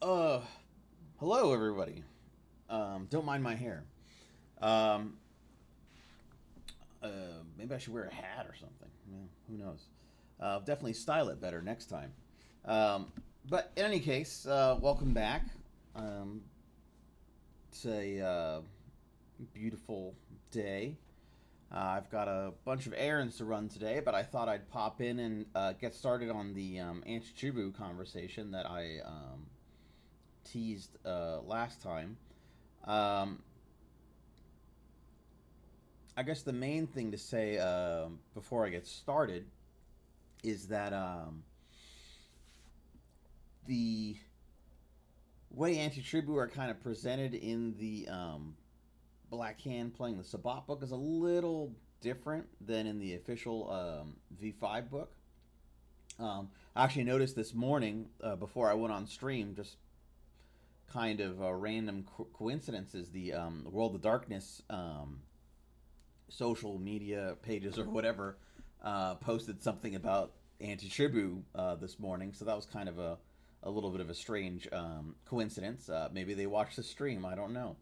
Uh, Hello everybody. Don't mind my hair. Um, Maybe I should wear a hat or something. Who knows? Definitely style it better next time. Um, but in any case, welcome back. Um, it's a beautiful day. I've got a bunch of errands to run today, but I thought I'd pop in and get started on the Antitribu conversation that I teased last time. Um, I guess the main thing to say before I get started is that the way Antitribu are kind of presented in the Black Hand playing the Sabbat book is a little different than in the official V5 book. I actually noticed this morning before I went on stream, just kind of random coincidences. The World of Darkness social media pages or whatever posted something about Antitribu this morning, so that was kind of a little bit of a strange coincidence. Maybe they watched the stream. I don't know.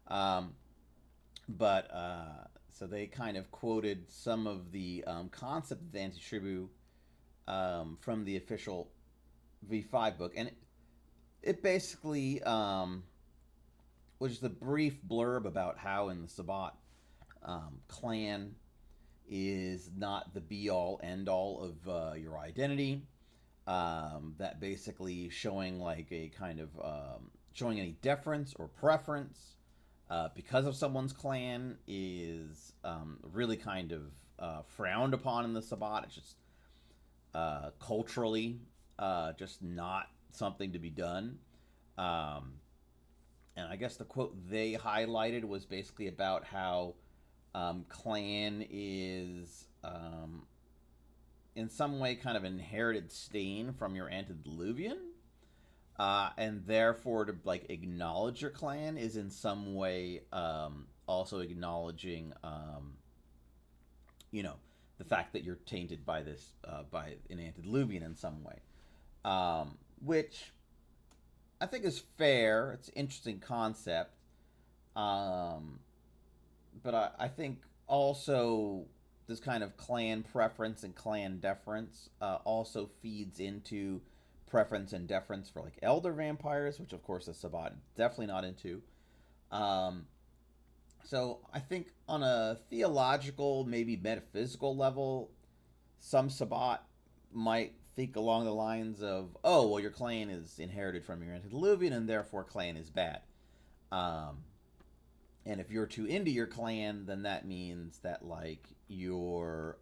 Um, but So they kind of quoted some of the concept of the Antitribu from the official V5 book, and it basically was just a brief blurb about how in the Sabbat clan is not the be all end all of your identity. That basically showing like a kind of showing any deference or preference because of someone's clan is really kind of frowned upon in the Sabbat. It's just culturally just not something to be done. Um, and I guess the quote they highlighted was basically about how clan is in some way kind of inherited stain from your antediluvian, and therefore to like acknowledge your clan is in some way also acknowledging you know the fact that you're tainted by this by an antediluvian in some way, which I think is fair. It's an interesting concept, um, but I think also this kind of clan preference and clan deference also feeds into preference and deference for like elder vampires, which of course the Sabbat definitely not into. Um, so I think on a theological, maybe metaphysical level, some Sabbat might think along the lines of, oh, well, your clan is inherited from your antediluvian, and therefore clan is bad. Um, and if you're too into your clan, then that means that like you're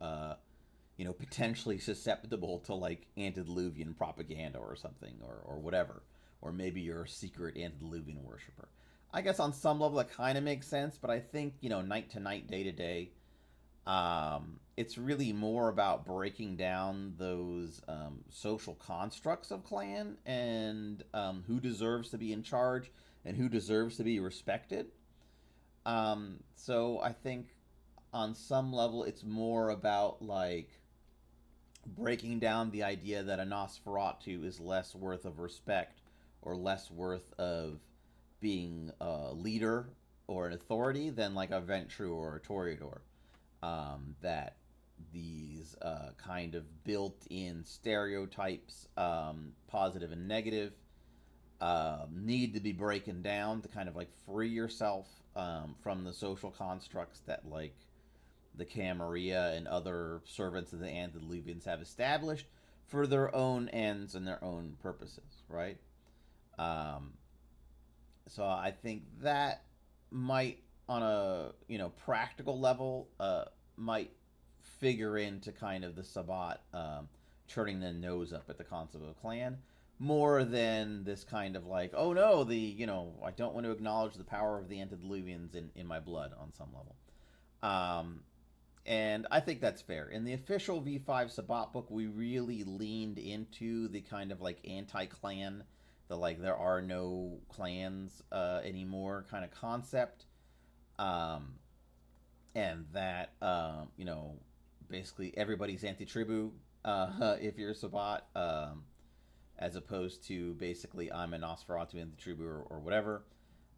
potentially susceptible to like antediluvian propaganda or something or whatever, or maybe you're a secret antediluvian worshiper. I guess on some level that kind of makes sense, but I think night to night, day to day, it's really more about breaking down those social constructs of clan and who deserves to be in charge and who deserves to be respected. So I think on some level, it's more about like breaking down the idea that a Nosferatu is less worth of respect or less worth of being a leader or an authority than like a Ventru or a Toreador. That these kind of built-in stereotypes, positive and negative, need to be broken down to kind of like free yourself from the social constructs that like the Camarilla and other servants of the Antediluvians have established for their own ends and their own purposes, right? Um, so I think that might, on a practical level, might figure into kind of the Sabbat turning the nose up at the concept of a clan more than this kind of like, oh no, the I don't want to acknowledge the power of the antediluvians in my blood on some level. Um, and I think that's fair. In the official V5 Sabbat book, we really leaned into the kind of like anti-clan, the like there are no clans anymore kind of concept, um, and that basically everybody's anti-tribu if you're Sabbat, as opposed to basically I'm a Nosferatu Antitribu or whatever.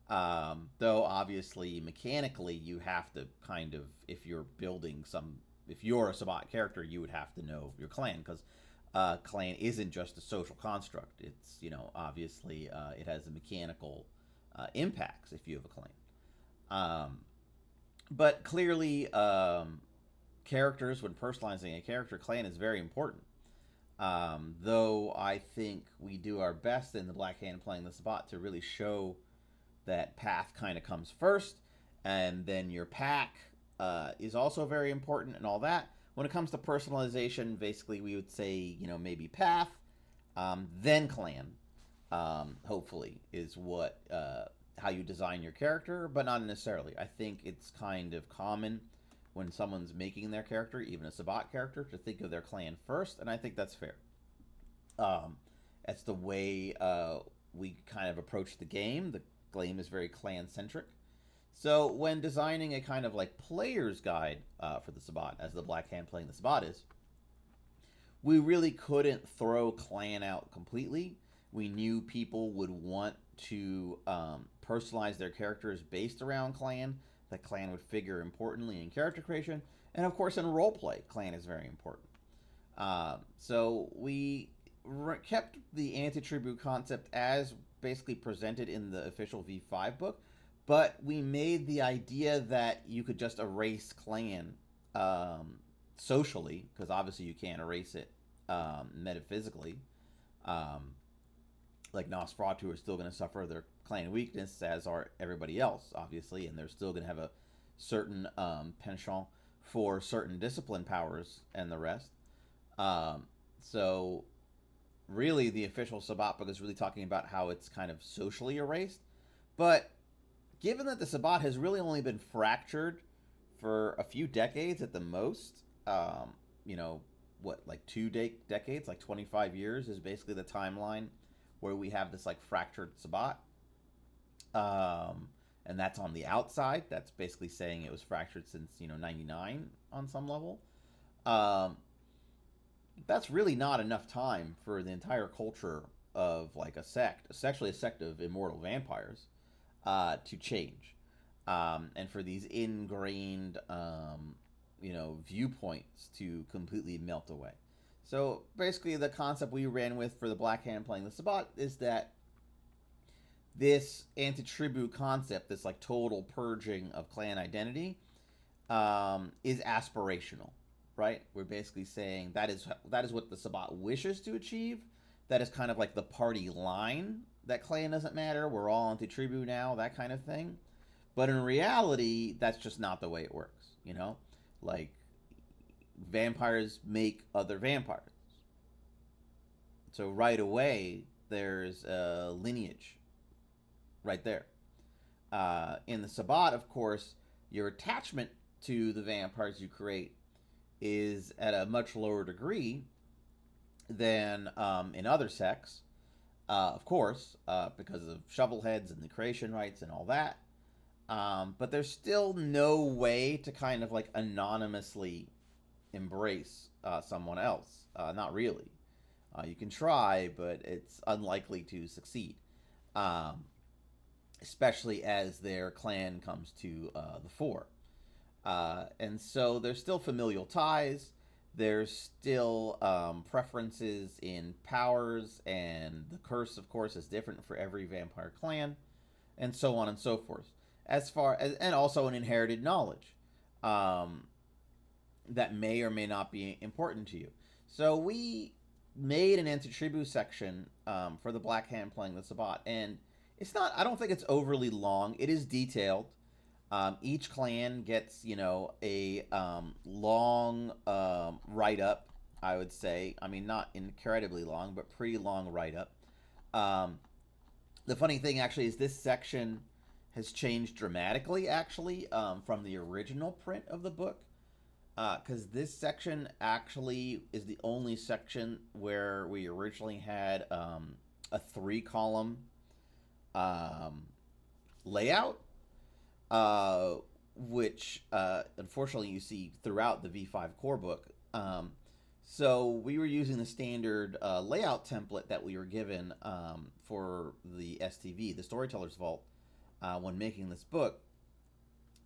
Though obviously mechanically you have to kind of, if you're building some, if you're a Sabbat character, you would have to know your clan, because clan isn't just a social construct. It's, obviously it has a mechanical impacts if you have a clan. Um, but clearly, characters, when personalizing a character, clan is very important. Though I think we do our best in the Black Hand playing the Sabbat to really show that path kind of comes first, and then your pack is also very important and all that. When it comes to personalization, basically we would say, maybe path, then clan. Hopefully, is what how you design your character, but not necessarily. I think it's kind of common when someone's making their character, even a Sabbat character, to think of their clan first, and I think that's fair. Um, that's the way we kind of approach the game. The game is very clan centric. So when designing a kind of like player's guide for the Sabbat, as the Black Hand playing the Sabbat is, we really couldn't throw clan out completely. We knew people would want to personalize their characters based around clan. That clan would figure importantly in character creation, and of course in roleplay, clan is very important. So we kept the Antitribu concept as basically presented in the official V5 book, but we made the idea that you could just erase clan socially, because obviously you can't erase it metaphysically. Um, like Nosferatu are still going to suffer their clan weakness, as are everybody else, obviously, and they're still going to have a certain penchant for certain discipline powers and the rest. So, really, the official Sabbat book is really talking about how it's kind of socially erased. But given that the Sabbat has really only been fractured for a few decades at the most, what, like decades, like 25 years is basically the timeline where we have this like fractured Sabbat. And that's on the outside. That's basically saying it was fractured since, 99 on some level. Um, that's really not enough time for the entire culture of like a sect, especially a sect of immortal vampires, to change. And for these ingrained, viewpoints to completely melt away. So basically, the concept we ran with for the Black Hand playing the Sabbat is that this anti-tribu concept, this like total purging of clan identity, is aspirational, right? We're basically saying that is what the Sabbat wishes to achieve. That is kind of like the party line, that clan doesn't matter. We're all anti-tribu now, that kind of thing. But in reality, that's just not the way it works. Like vampires make other vampires. So right away, there's a lineage right there. In the Sabbat, of course, your attachment to the vampires you create is at a much lower degree than in other sects, of course, because of shovel heads and the creation rites and all that. But there's still no way to kind of like anonymously embrace someone else. Not really. You can try, but it's unlikely to succeed. Um, Especially as their clan comes to the fore. And so there's still familial ties. There's still preferences in powers, and the curse, of course, is different for every vampire clan, and so on and so forth. As far as, and also an inherited knowledge um, that may or may not be important to you. So we made an Antitribu section for the Black Hand playing the Sabbat, and it's not. I don't think it's overly long. It is detailed. Each clan gets, a long write up. I would say. I mean, not incredibly long, but pretty long write up. Um, the funny thing, actually, is this section has changed dramatically, actually, from the original print of the book. Because this section actually is the only section where we originally had a 3-column layout, which unfortunately you see throughout the V5 core book. So we were using the standard layout template that we were given for the STV, the Storyteller's Vault, when making this book.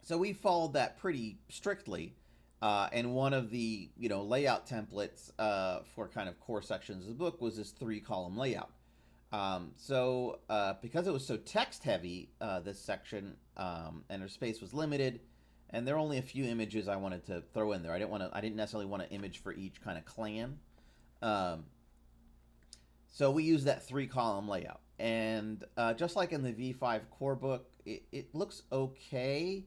So we followed that pretty strictly. And one of the layout templates for kind of core sections of the book was this 3-column layout. Because it was so text heavy, this section, and our space was limited, and there were only a few images I wanted to throw in there. I didn't necessarily want an image for each kind of clan. Um, so we used that 3-column layout, and just like in the V5 core book, it looks okay,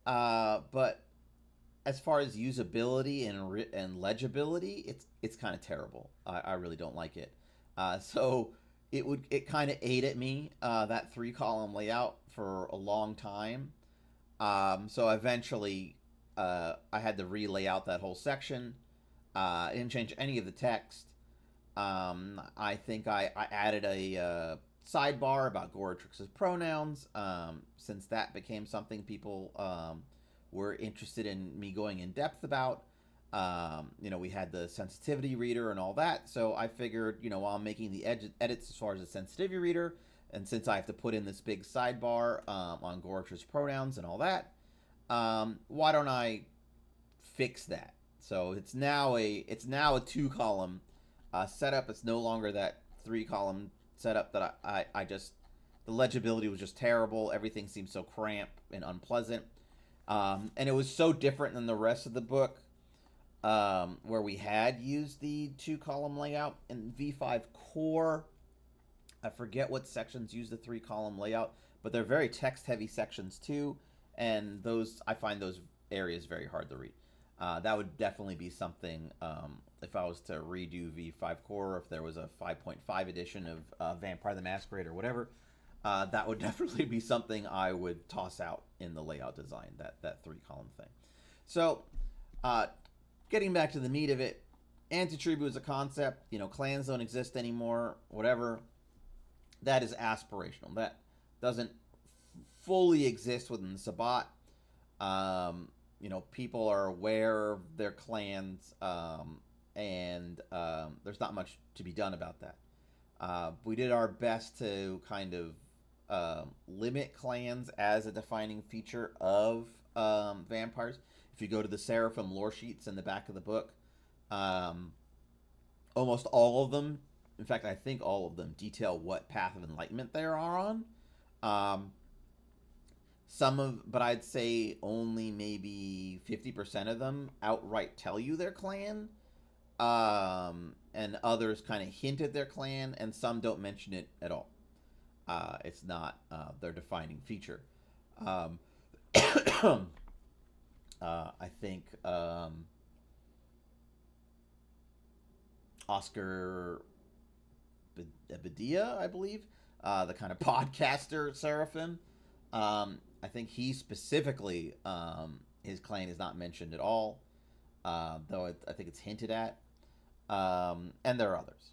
but as far as usability and legibility, it's kind of terrible. I really don't like it. So it kind of ate at me, that 3-column layout for a long time. So eventually, I had to relay out that whole section. I didn't change any of the text. I think I added a sidebar about Goratrix's pronouns, since that became something people were interested in me going in depth about. We had the sensitivity reader and all that, so I figured, while I'm making the edits as far as the sensitivity reader, and since I have to put in this big sidebar on Goratrix's pronouns and all that, why don't I fix that? So it's now a 2-column setup. It's no longer that 3-column setup that I just, the legibility was just terrible. Everything seemed so cramped and unpleasant, and it was so different than the rest of the book, where we had used the 2-column layout in V5 Core. I forget what sections use the 3-column layout, but they're very text heavy sections too, and those, I find those areas very hard to read. That would definitely be something, if I was to redo V5 Core, if there was a 5.5 edition of Vampire the Masquerade or whatever, that would definitely be something I would toss out in the layout design, that 3-column thing. So, getting back to the meat of it, Antitribu is a concept. Clans don't exist anymore, whatever. That is aspirational. That doesn't fully exist within the Sabbat. People are aware of their clans, and there's not much to be done about that. We did our best to kind of limit clans as a defining feature of vampires. If you go to the Seraphim lore sheets in the back of the book, almost all of them, in fact, I think all of them, detail what path of enlightenment they are on. Um, but I'd say only maybe 50% of them outright tell you their clan. And others kind of hint at their clan, and some don't mention it at all. It's not their defining feature. Um, I think Oscar Bedia, I believe, the kind of podcaster Seraphim. I think he specifically, his clan is not mentioned at all, though I think it's hinted at. And there are others.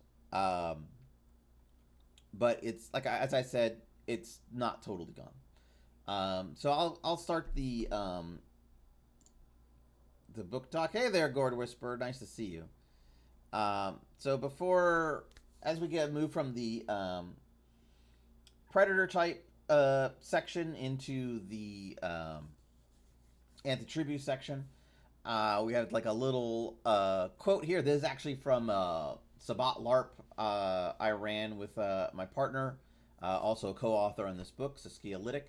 But it's like, as I said, it's not totally gone. So I'll start the book talk. Hey there, Gord Whisperer. Nice to see you. So as we get moved from the predator type section into the Antitribu section, we have like a little quote here. This is actually from Sabbat LARP I ran with my partner, also a co-author on this book, Saskia Liddick,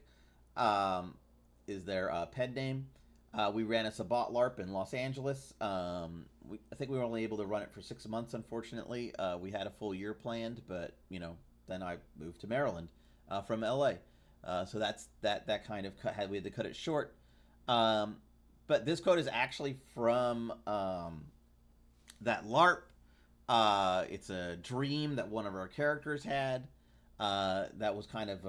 is their pen name. We ran a Sabbat LARP in Los Angeles. I think we were only able to run it for 6 months, unfortunately. We had a full year planned, but, then I moved to Maryland from LA. So that kind of we had to cut it short. But this quote is actually from that LARP. It's a dream that one of our characters had. That was kind of,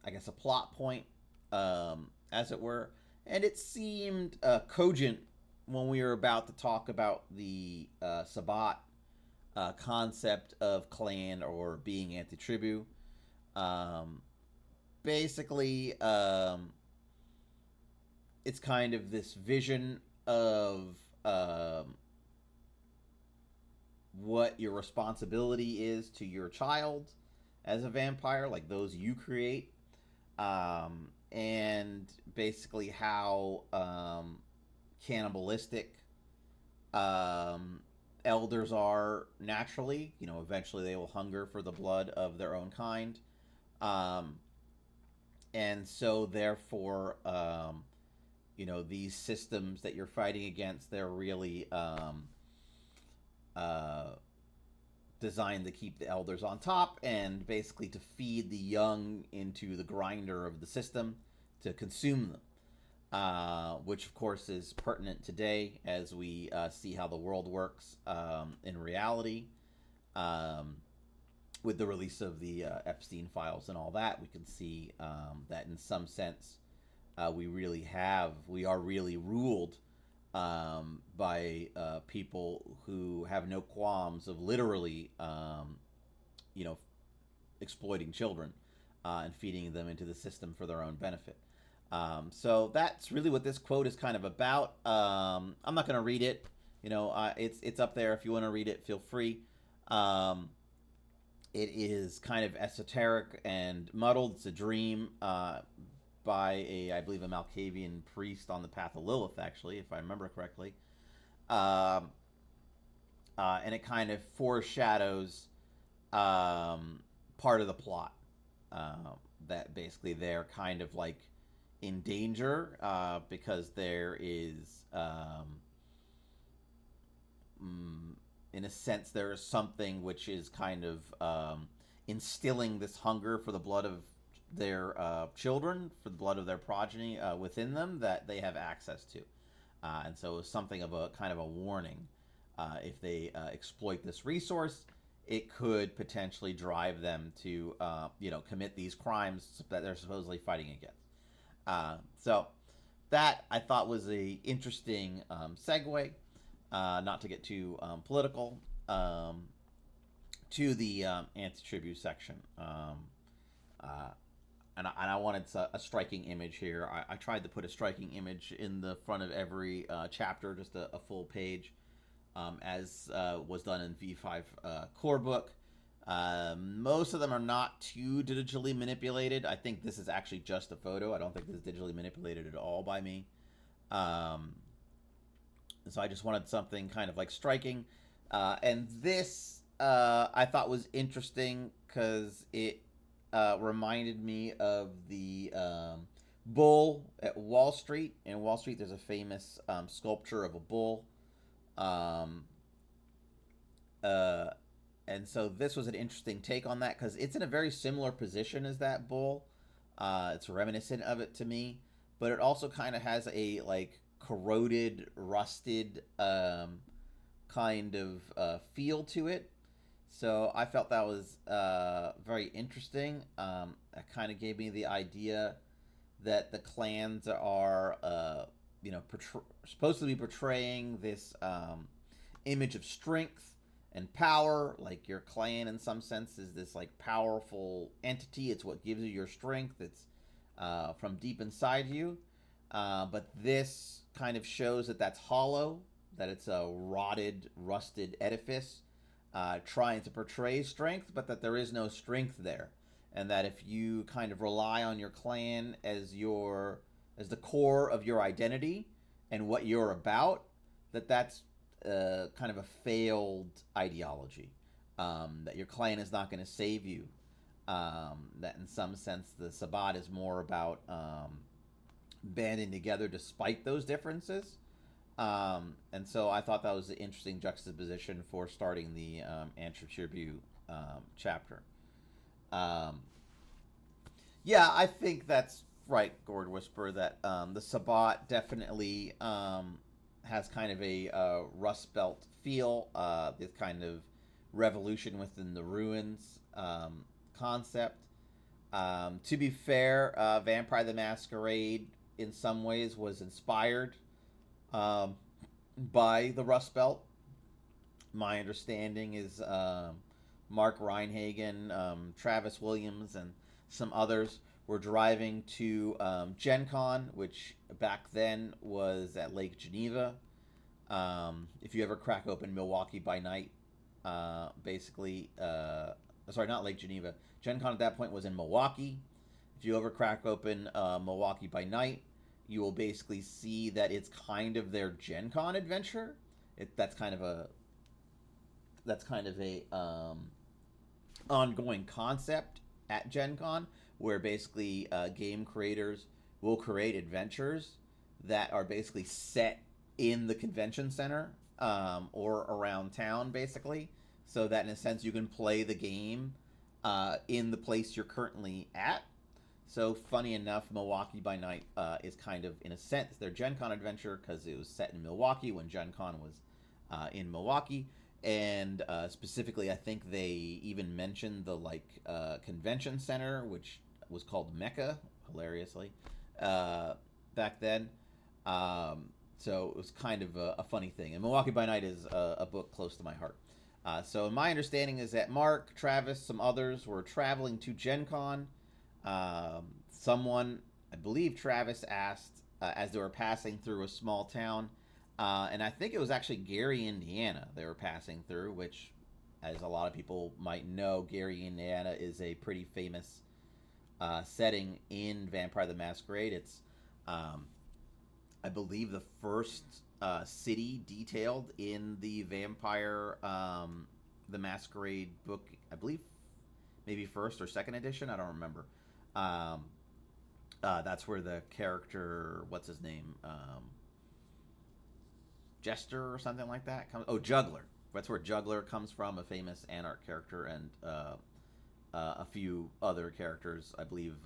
I guess, a plot point, as it were. And it seemed cogent when we were about to talk about the Sabbat concept of clan or being Antitribu. Basically, it's kind of this vision of what your responsibility is to your child as a vampire, like those you create, and basically how cannibalistic um, elders are naturally. You know, eventually they will hunger for the blood of their own kind. Um, and so, therefore, you know, these systems that you're fighting against, they're really uh, designed to keep the elders on top and basically to feed the young into the grinder of the system to consume them. Which of course is pertinent today as we see how the world works in reality. Um, with the release of the Epstein files and all that, we can see that in some sense we are really ruled by people who have no qualms of literally, you know, exploiting children and feeding them into the system for their own benefit. So that's really what this quote is kind of about. I'm not going to read it. You know, it's up there. If you want to read it, feel free. Um, it is kind of esoteric and muddled. It's a dream by I believe, a Malkavian priest on the path of Lilith, actually, if I remember correctly. Um, and it kind of foreshadows part of the plot. That basically they're kind of like in danger because there is, in a sense, there is something which is kind of instilling this hunger for the blood of their children, for the blood of their progeny within them that they have access to. And so it's something of a kind of a warning. If they exploit this resource, it could potentially drive them to, you know, commit these crimes that they're supposedly fighting against. So that I thought was a interesting segue, not to get too political, to the Antitribu section. Uh, and I wanted a striking image here. I tried to put a striking image in the front of every chapter, just a full page, as was done in V5 core book. Most of them are not too digitally manipulated. I think this is actually just a photo. I don't think this is digitally manipulated at all by me. So I just wanted something kind of like striking. And this I thought was interesting because it reminded me of the bull at Wall Street. In Wall Street, there's a famous sculpture of a bull. Um, uh, and so this was an interesting take on that because it's in a very similar position as that bull. It's reminiscent of it to me, but it also kind of has a like corroded, rusted kind of feel to it. So I felt that was very interesting. It kind of gave me the idea that the clans are, you know, supposed to be portraying this image of strength and power. Like your clan, in some sense, is this like powerful entity. It's what gives you your strength. It's from deep inside you. But this kind of shows that that's hollow, that it's a rotted, rusted edifice trying to portray strength, but that there is no strength there, and that if you kind of rely on your clan as the core of your identity and what you're about, that's kind of a failed ideology. That your clan is not going to save you. That in some sense the Sabbat is more about banding together despite those differences. And so I thought that was an interesting juxtaposition for starting the Antitribu chapter. Um, yeah, I think that's right, Gord Whisper, that the Sabbat definitely has kind of a Rust Belt feel, this kind of revolution within the ruins concept. To be fair, Vampire the Masquerade in some ways was inspired um, by the Rust Belt. My understanding is Mark Reinhagen, Travis Williams, and some others were driving to Gen Con, which back then was at Lake Geneva. If you ever crack open Milwaukee by Night, Basically, sorry, not Lake Geneva. Gen Con at that point was in Milwaukee. If you ever crack open Milwaukee by Night, you will basically see that it's kind of their Gen Con adventure. That's kind of a ongoing concept at Gen Con, where basically game creators will create adventures that are basically set in the convention center or around town, basically, so that in a sense you can play the game in the place you're currently at. So funny enough, Milwaukee by Night is kind of, in a sense, their Gen Con adventure because it was set in Milwaukee when Gen Con was in Milwaukee. And specifically, I think they even mentioned the convention center, which was called Mecca, hilariously, back then. So it was kind of a funny thing. And Milwaukee by Night is a book close to my heart. So my understanding is that Mark, Travis, some others were traveling to Gen Con. Someone, I believe Travis asked, as they were passing through a small town, and I think it was actually Gary, Indiana they were passing through, which, as a lot of people might know, Gary, Indiana is a pretty famous setting in Vampire the Masquerade. It's, I believe, the first city detailed in the Vampire the Masquerade book. I believe maybe first or second edition. I don't remember. That's where the character, what's his name, Jester or something like that comes. Oh, Juggler. That's where Juggler comes from, a famous Anarch character, and a few other characters, I believe.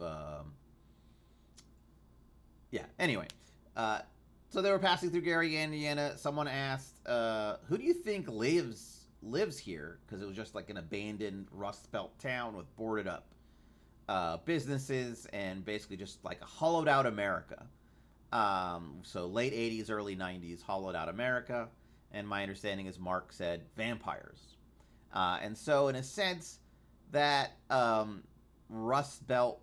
Yeah. Anyway, so they were passing through Gary, Indiana. Someone asked, "Who do you think lives here?" Because it was just like an abandoned Rust Belt town with boarded up businesses and basically just like a hollowed out America. So late 80s, early 90s, hollowed out America. And my understanding is Mark said vampires. And so, in a sense, that Rust Belt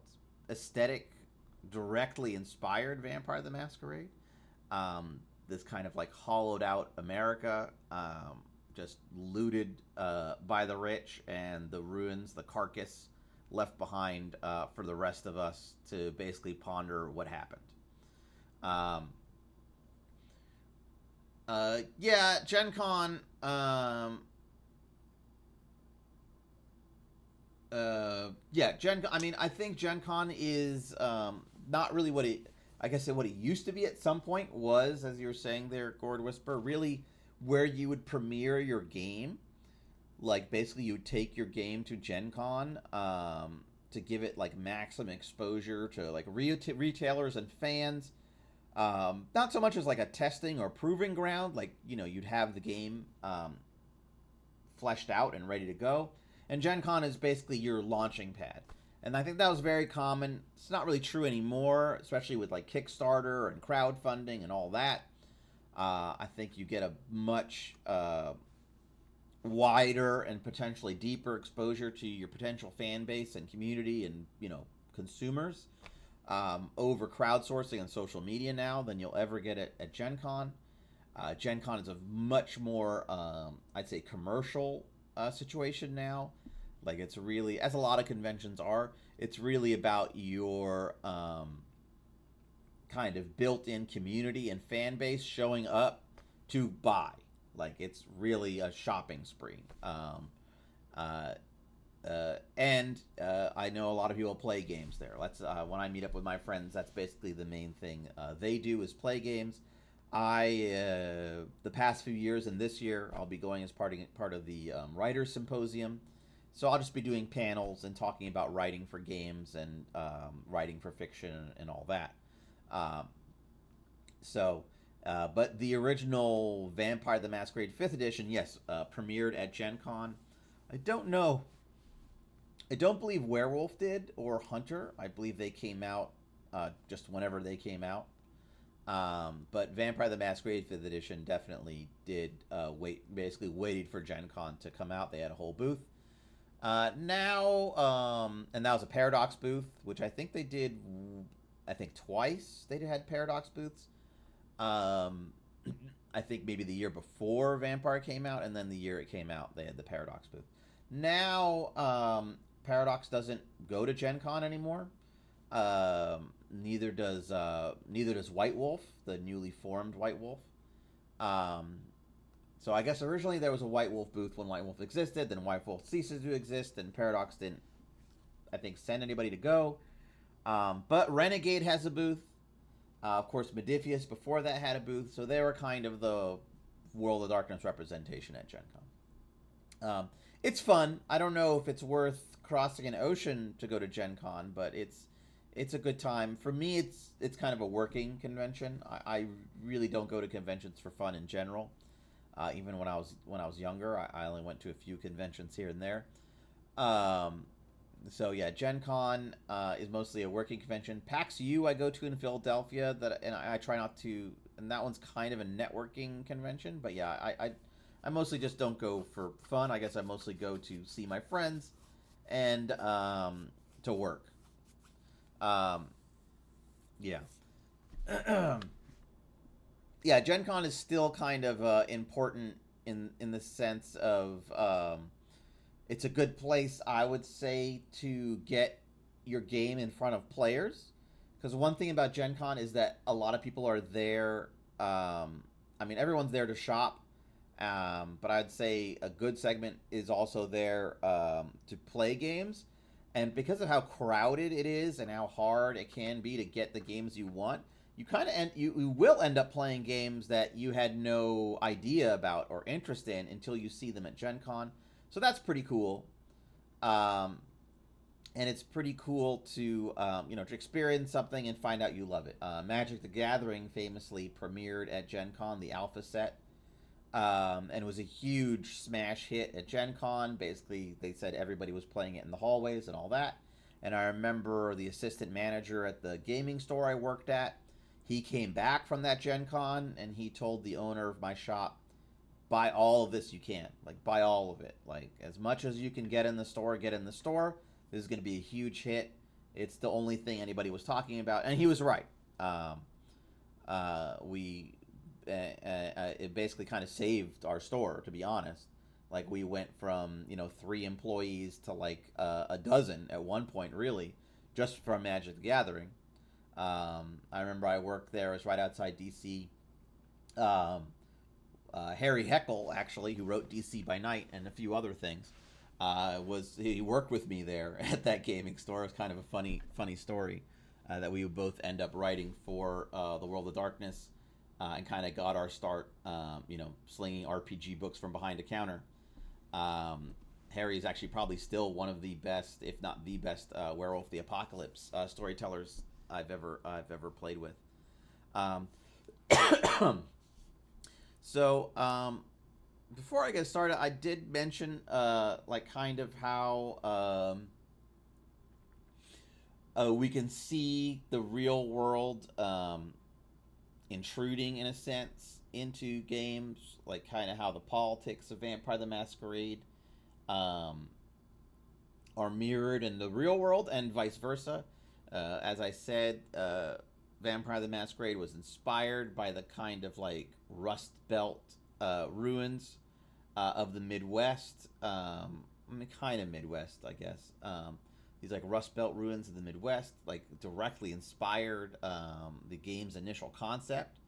aesthetic directly inspired Vampire the Masquerade. This kind of like hollowed out America, just looted by the rich, and the ruins, the carcass left behind for the rest of us to basically ponder what happened. Yeah, Gen Con. Yeah, Gen. I mean, I think Gen Con is not really what it. I guess what it used to be at some point was, as you were saying there, Gord Whisper, really where you would premiere your game. Like basically, you would take your game to Gen Con to give it like maximum exposure to like retailers and fans. Not so much as like a testing or proving ground. Like, you'd have the game fleshed out and ready to go. And Gen Con is basically your launching pad. And I think that was very common. It's not really true anymore, especially with like Kickstarter and crowdfunding and all that. I think you get a much wider and potentially deeper exposure to your potential fan base and community and, consumers over crowdsourcing and social media now than you'll ever get at Gen Con. Gen Con is a much more, I'd say, commercial situation now. Like, it's really, as a lot of conventions are, it's really about your kind of built-in community and fan base showing up to buy. Like, it's really a shopping spree. And I know a lot of people play games there. When I meet up with my friends, that's basically the main thing they do is play games. The past few years and this year, I'll be going as part of the Writers Symposium. So I'll just be doing panels and talking about writing for games and writing for fiction and all that. But the original Vampire the Masquerade 5th edition, yes, premiered at Gen Con. I don't know. I don't believe Werewolf did or Hunter. I believe they came out just whenever they came out. But Vampire the Masquerade 5th edition definitely did basically waited for Gen Con to come out. They had a whole booth. And that was a Paradox booth, which I think they did, twice they had Paradox booths. I think maybe the year before Vampire came out, and then the year it came out, they had the Paradox booth. Now, Paradox doesn't go to Gen Con anymore. Neither does White Wolf, the newly formed White Wolf. Um, so I guess originally there was a White Wolf booth when White Wolf existed. Then White Wolf ceases to exist, and Paradox didn't, I think, send anybody to go. But Renegade has a booth. Of course, Modifius before that had a booth, so they were kind of the World of Darkness representation at Gen Con. It's fun. I don't know if it's worth crossing an ocean to go to Gen Con, but it's a good time. For me, it's kind of a working convention. I really don't go to conventions for fun in general. Even when I was younger, I only went to a few conventions here and there. Um, so yeah, Gen Con is mostly a working convention. PAX U I go to in Philadelphia, and I try not to, and that one's kind of a networking convention. But yeah, I mostly just don't go for fun. I guess I mostly go to see my friends and to work. Um, yeah. Yeah, Gen Con is still kind of important in the sense of it's a good place, I would say, to get your game in front of players. Because one thing about Gen Con is that a lot of people are there. I mean, everyone's there to shop, but I'd say a good segment is also there to play games. And because of how crowded it is and how hard it can be to get the games you want, you will end up playing games that you had no idea about or interest in until you see them at Gen Con. So that's pretty cool. Um, and it's pretty cool to experience something and find out you love it. Magic the Gathering famously premiered at Gen Con, the alpha set, and was a huge smash hit at Gen Con. Basically, they said everybody was playing it in the hallways and all that. And I remember the assistant manager at the gaming store I worked at. He came back from that Gen Con and he told the owner of my shop, buy all of this you can. Like, buy all of it. Like, as much as you can get in the store, get in the store. This is going to be a huge hit. It's the only thing anybody was talking about. And he was right. We it basically kind of saved our store, to be honest. Like, we went from 3 employees to like a dozen at one point, really, just from Magic the Gathering. I remember I worked there. It was right outside DC. Um, Harry Heckel, actually, who wrote DC by Night and a few other things, he worked with me there at that gaming store. It was kind of a funny story that we would both end up writing for the World of Darkness, and kind of got our start, slinging RPG books from behind a counter. Harry is actually probably still one of the best, if not the best, Werewolf the Apocalypse storytellers I've ever played with. Um, so before I get started, I did mention like kind of how we can see the real world intruding in a sense into games, like kind of how the politics of Vampire the Masquerade um, are mirrored in the real world and vice versa. As I said, Vampire the Masquerade was inspired by the kind of like Rust Belt ruins of the Midwest. I mean, kind of Midwest, I guess. These like Rust Belt ruins of the Midwest, like directly inspired the game's initial concept.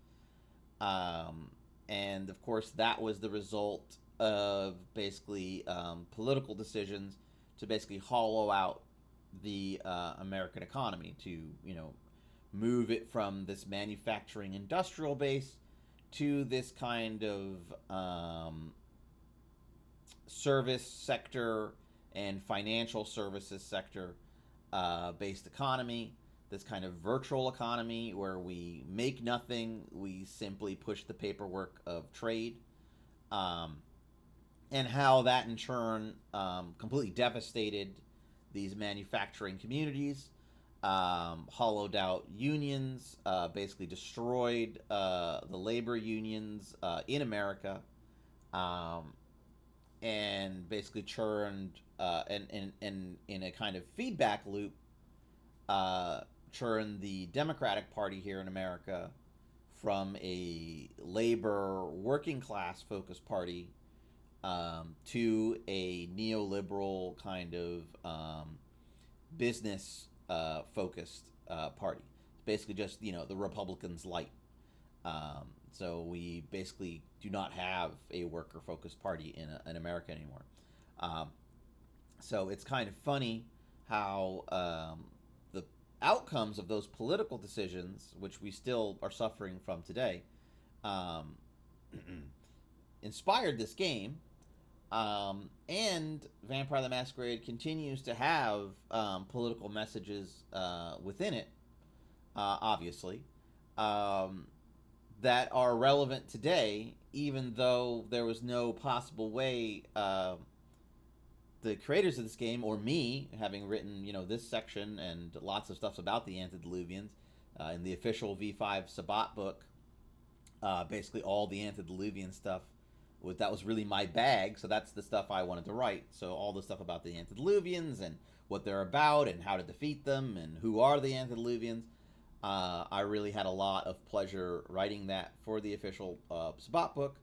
And of course, that was the result of basically political decisions to basically hollow out the American economy, to move it from this manufacturing industrial base to this kind of service sector and financial services sector based economy, this kind of virtual economy where we make nothing, we simply push the paperwork of trade, and how that in turn completely devastated these manufacturing communities, hollowed out unions, basically destroyed the labor unions in America, um, and basically churned, and in a kind of feedback loop, churned the Democratic Party here in America from a labor working class focused party to a neoliberal kind of business focused party. It's basically just the Republicans light. So we basically do not have a worker focused party in America anymore. Um, so it's kind of funny how the outcomes of those political decisions, which we still are suffering from today, um, inspired this game. And Vampire the Masquerade continues to have political messages within it, obviously, um, that are relevant today, even though there was no possible way the creators of this game, or me, having written this section and lots of stuff about the antediluvians in the official V5 Sabbat book, basically all the antediluvian stuff that was really my bag. So that's the stuff I wanted to write. So all the stuff about the antediluvians and what they're about and how to defeat them and who are the antediluvians. I really had a lot of pleasure writing that for the official Sabbat book.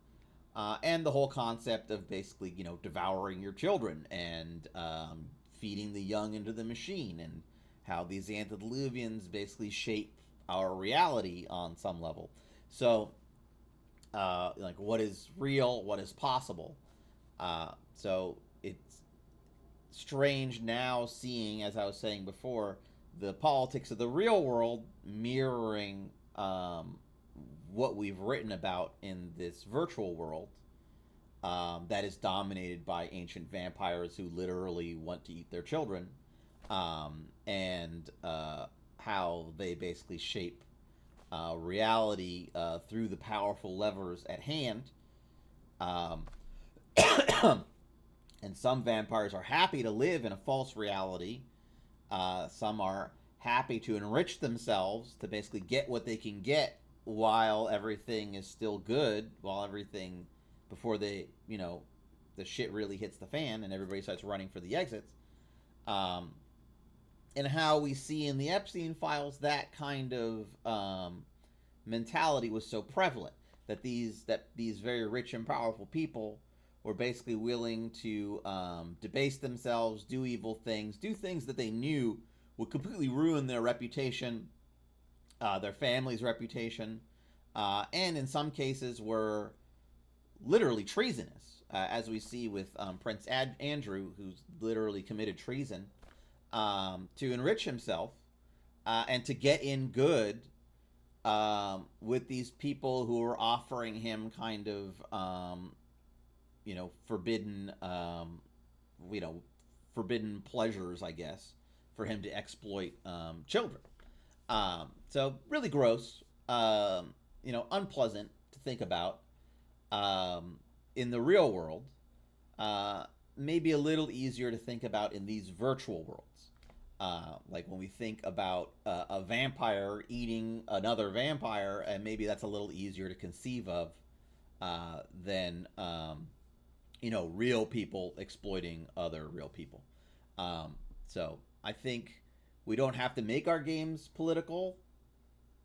And the whole concept of basically, devouring your children and feeding the young into the machine, and how these antediluvians basically shape our reality on some level. So, like, what is real, what is possible. So it's strange now seeing, as I was saying before, the politics of the real world mirroring what we've written about in this virtual world that is dominated by ancient vampires who literally want to eat their children, and how they basically shape reality through the powerful levers at hand. Um, and some vampires are happy to live in a false reality. Some are happy to enrich themselves to basically get what they can get while everything is still good, while everything before the shit really hits the fan and everybody starts running for the exits. Um, and how we see in the Epstein files that kind of mentality was so prevalent, that these very rich and powerful people were basically willing to debase themselves, do evil things, do things that they knew would completely ruin their reputation, their family's reputation, and in some cases were literally treasonous, as we see with Prince Andrew, who's literally committed treason to enrich himself and to get in good with these people who are offering him kind of forbidden forbidden pleasures, I guess, for him to exploit children. So really gross, unpleasant to think about in the real world. Uh, Maybe a little easier to think about in these virtual worlds. Like when we think about a vampire eating another vampire, and maybe that's a little easier to conceive of than real people exploiting other real people. So I think we don't have to make our games political.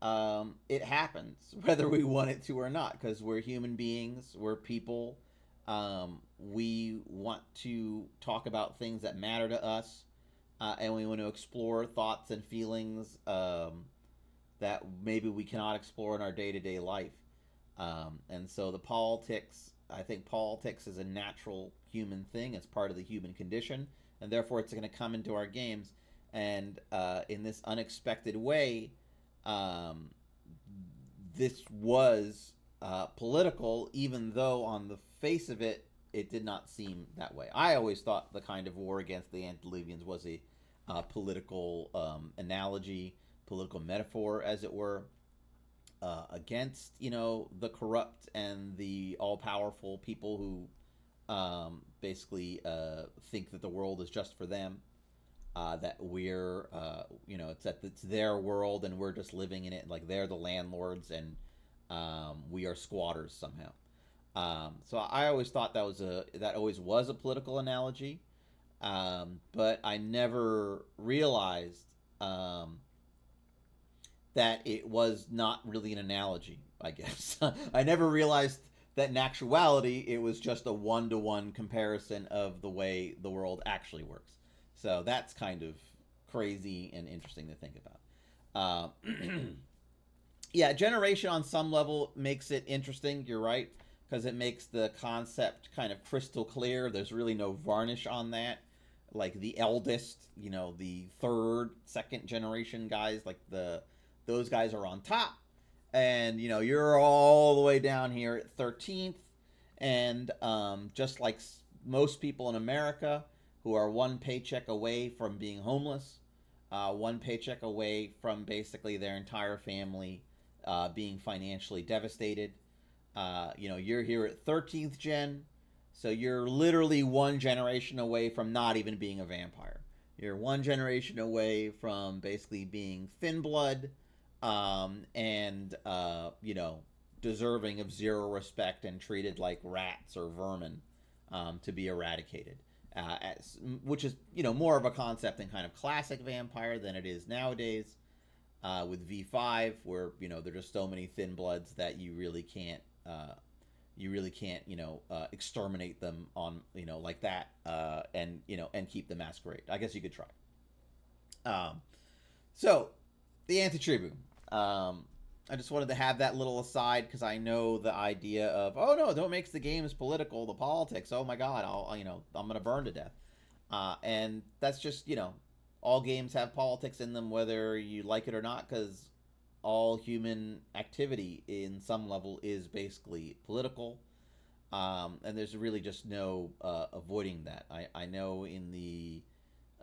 It happens whether we want it to or not, because we're human beings, we're people. We want to talk about things that matter to us, and we want to explore thoughts and feelings that maybe we cannot explore in our day to day life. And so I think politics is a natural human thing. It's part of the human condition, and therefore it's going to come into our games. And in this unexpected way, this was political, even though on the face of it, it did not seem that way. I always thought the kind of war against the antediluvians was a political analogy, political metaphor, as it were, against the corrupt and the all-powerful people who basically think that the world is just for them. That we're it's their world and we're just living in it, like they're the landlords and we are squatters somehow. So I always thought that always was a political analogy, but I never realized that it was not really an analogy. I guess. I never realized that in actuality it was just a one-to-one comparison of the way the world actually works. So that's kind of crazy and interesting to think about. Yeah, generation on some level makes it interesting. You're right, because it makes the concept kind of crystal clear. There's really no varnish on that. Like the eldest, the third, second generation guys, like those guys are on top, and you're all the way down here at 13th, and just like most people in America who are one paycheck away from being homeless, one paycheck away from basically their entire family being financially devastated. You're here at 13th gen, so you're literally one generation away from not even being a vampire. You're one generation away from basically being thin blood, and deserving of zero respect and treated like rats or vermin, to be eradicated. Which is more of a concept in kind of classic vampire than it is nowadays, with V5, where there's just so many thin bloods that you really can't exterminate them on like that, and keep the masquerade. I guess you could try. So the Antitribu. I just wanted to have that little aside because I know the idea of, oh no, don't make the games political, the politics. Oh my God, I'm gonna burn to death. And that's just all games have politics in them, whether you like it or not, because all human activity in some level is basically political. And there's really just no avoiding that. I know in the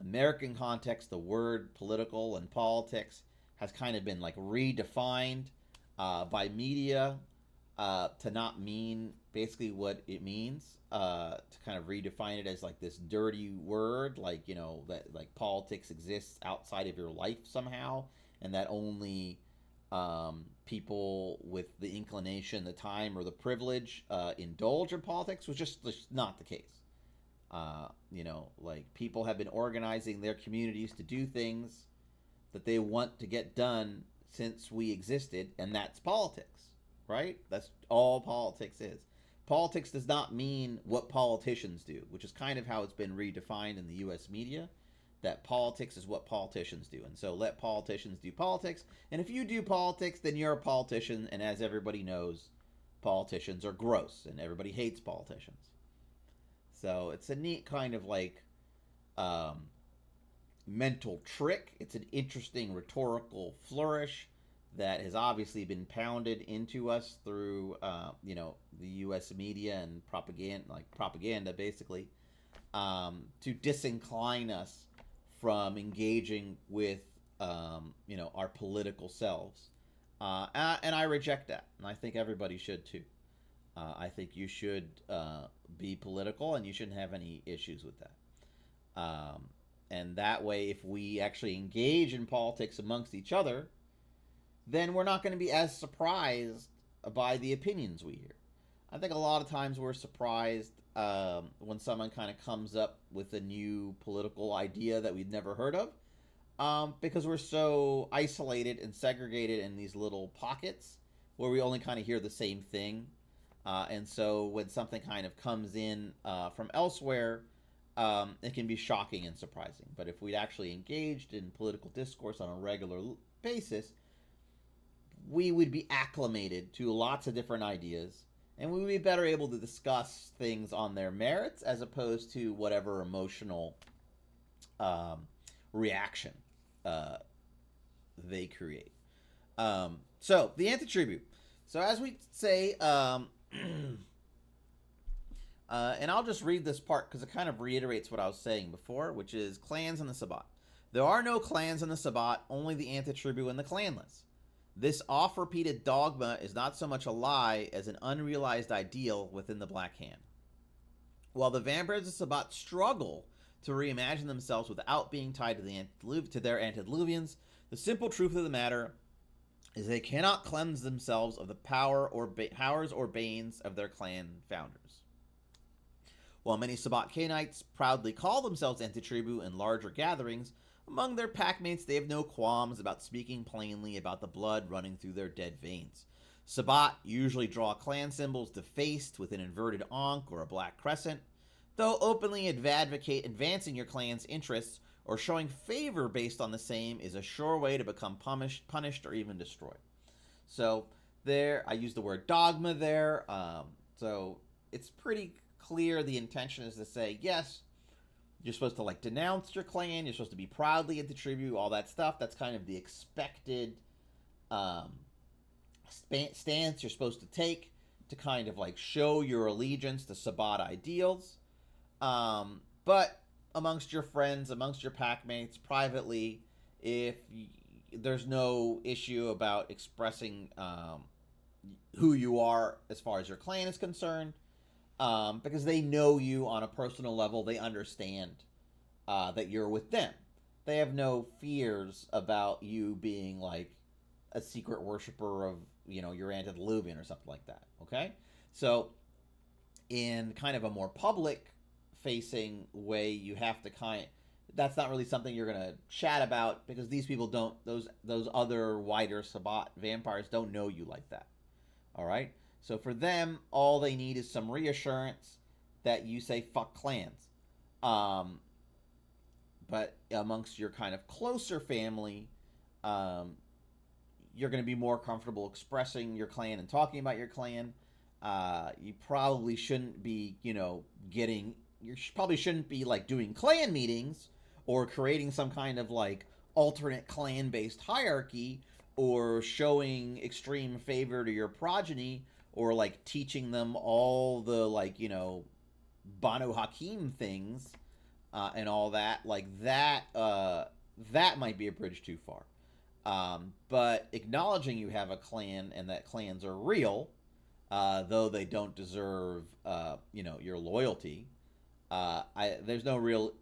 American context, the word political and politics has kind of been like redefined by media to not mean basically what it means, to kind of redefine it as like this dirty word, like that like politics exists outside of your life somehow, and that only people with the inclination, the time, or the privilege indulge in politics, was just not the case. Like people have been organizing their communities to do things that they want to get done since we existed, and that's politics, right? That's all politics is. Politics does not mean what politicians do, which is kind of how it's been redefined in the US media, that politics is what politicians do. And so let politicians do politics. And if you do politics, then you're a politician. And as everybody knows, politicians are gross and everybody hates politicians. So it's a neat kind of like mental trick. It's an interesting rhetorical flourish that has obviously been pounded into us through, the U.S. media and propaganda basically, to disincline us from engaging with, our political selves. And I reject that. And I think everybody should too. I think you should be political, and you shouldn't have any issues with that. And that way, if we actually engage in politics amongst each other, then we're not going to be as surprised by the opinions we hear. I think a lot of times we're surprised when someone kind of comes up with a new political idea that we've never heard of, because we're so isolated and segregated in these little pockets where we only kind of hear the same thing. And so when something kind of comes in from elsewhere, it can be shocking and surprising. But if we'd actually engaged in political discourse on a regular basis, we would be acclimated to lots of different ideas, and we would be better able to discuss things on their merits as opposed to whatever emotional reaction they create. So, the Antitribu. So, as we say, and I'll just read this part because it kind of reiterates what I was saying before, which is clans in the Sabbat. There are no clans in the Sabbat, only the Antitribu and the clanless. This oft-repeated dogma is not so much a lie as an unrealized ideal within the Black Hand. While the vampires of Sabbat struggle to reimagine themselves without being tied to their antediluvians, the simple truth of the matter is they cannot cleanse themselves of the powers or banes of their clan founders. While many Sabbat Canaanites proudly call themselves Antitribu in larger gatherings, among their packmates they have no qualms about speaking plainly about the blood running through their dead veins. Sabbat usually draw clan symbols defaced with an inverted ankh or a black crescent, though openly advocate advancing your clan's interests or showing favor based on the same is a sure way to become punished or even destroyed. So there, I use the word dogma there. So it's pretty clear the intention is to say, yes, you're supposed to like denounce your clan. You're supposed to be proudly Antitribu, all that stuff. That's kind of the expected um, stance you're supposed to take to kind of like show your allegiance to Sabbat ideals. But amongst your friends, amongst your packmates, privately, if there's no issue about expressing who you are as far as your clan is concerned, because they know you on a personal level, they understand that you're with them. They have no fears about you being like a secret worshiper of, your antediluvian or something like that. Okay, so in kind of a more public facing way, you have to that's not really something you're gonna chat about because these people don't those other wider Sabbat vampires don't know you like that. All right, so for them, all they need is some reassurance that you say fuck clans. But amongst your kind of closer family, you're going to be more comfortable expressing your clan and talking about your clan. You probably shouldn't be, probably shouldn't be like doing clan meetings or creating some kind of like alternate clan based hierarchy or showing extreme favor to your progeny or like teaching them all the like, Banu Hakim things and all that. Like that might be a bridge too far. But acknowledging you have a clan and that clans are real, though they don't deserve, your loyalty. There's no real.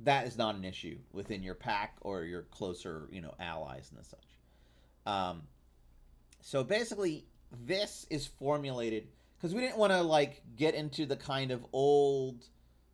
That is not an issue within your pack or your closer, allies and such. So basically, this is formulated because we didn't want to like get into the kind of old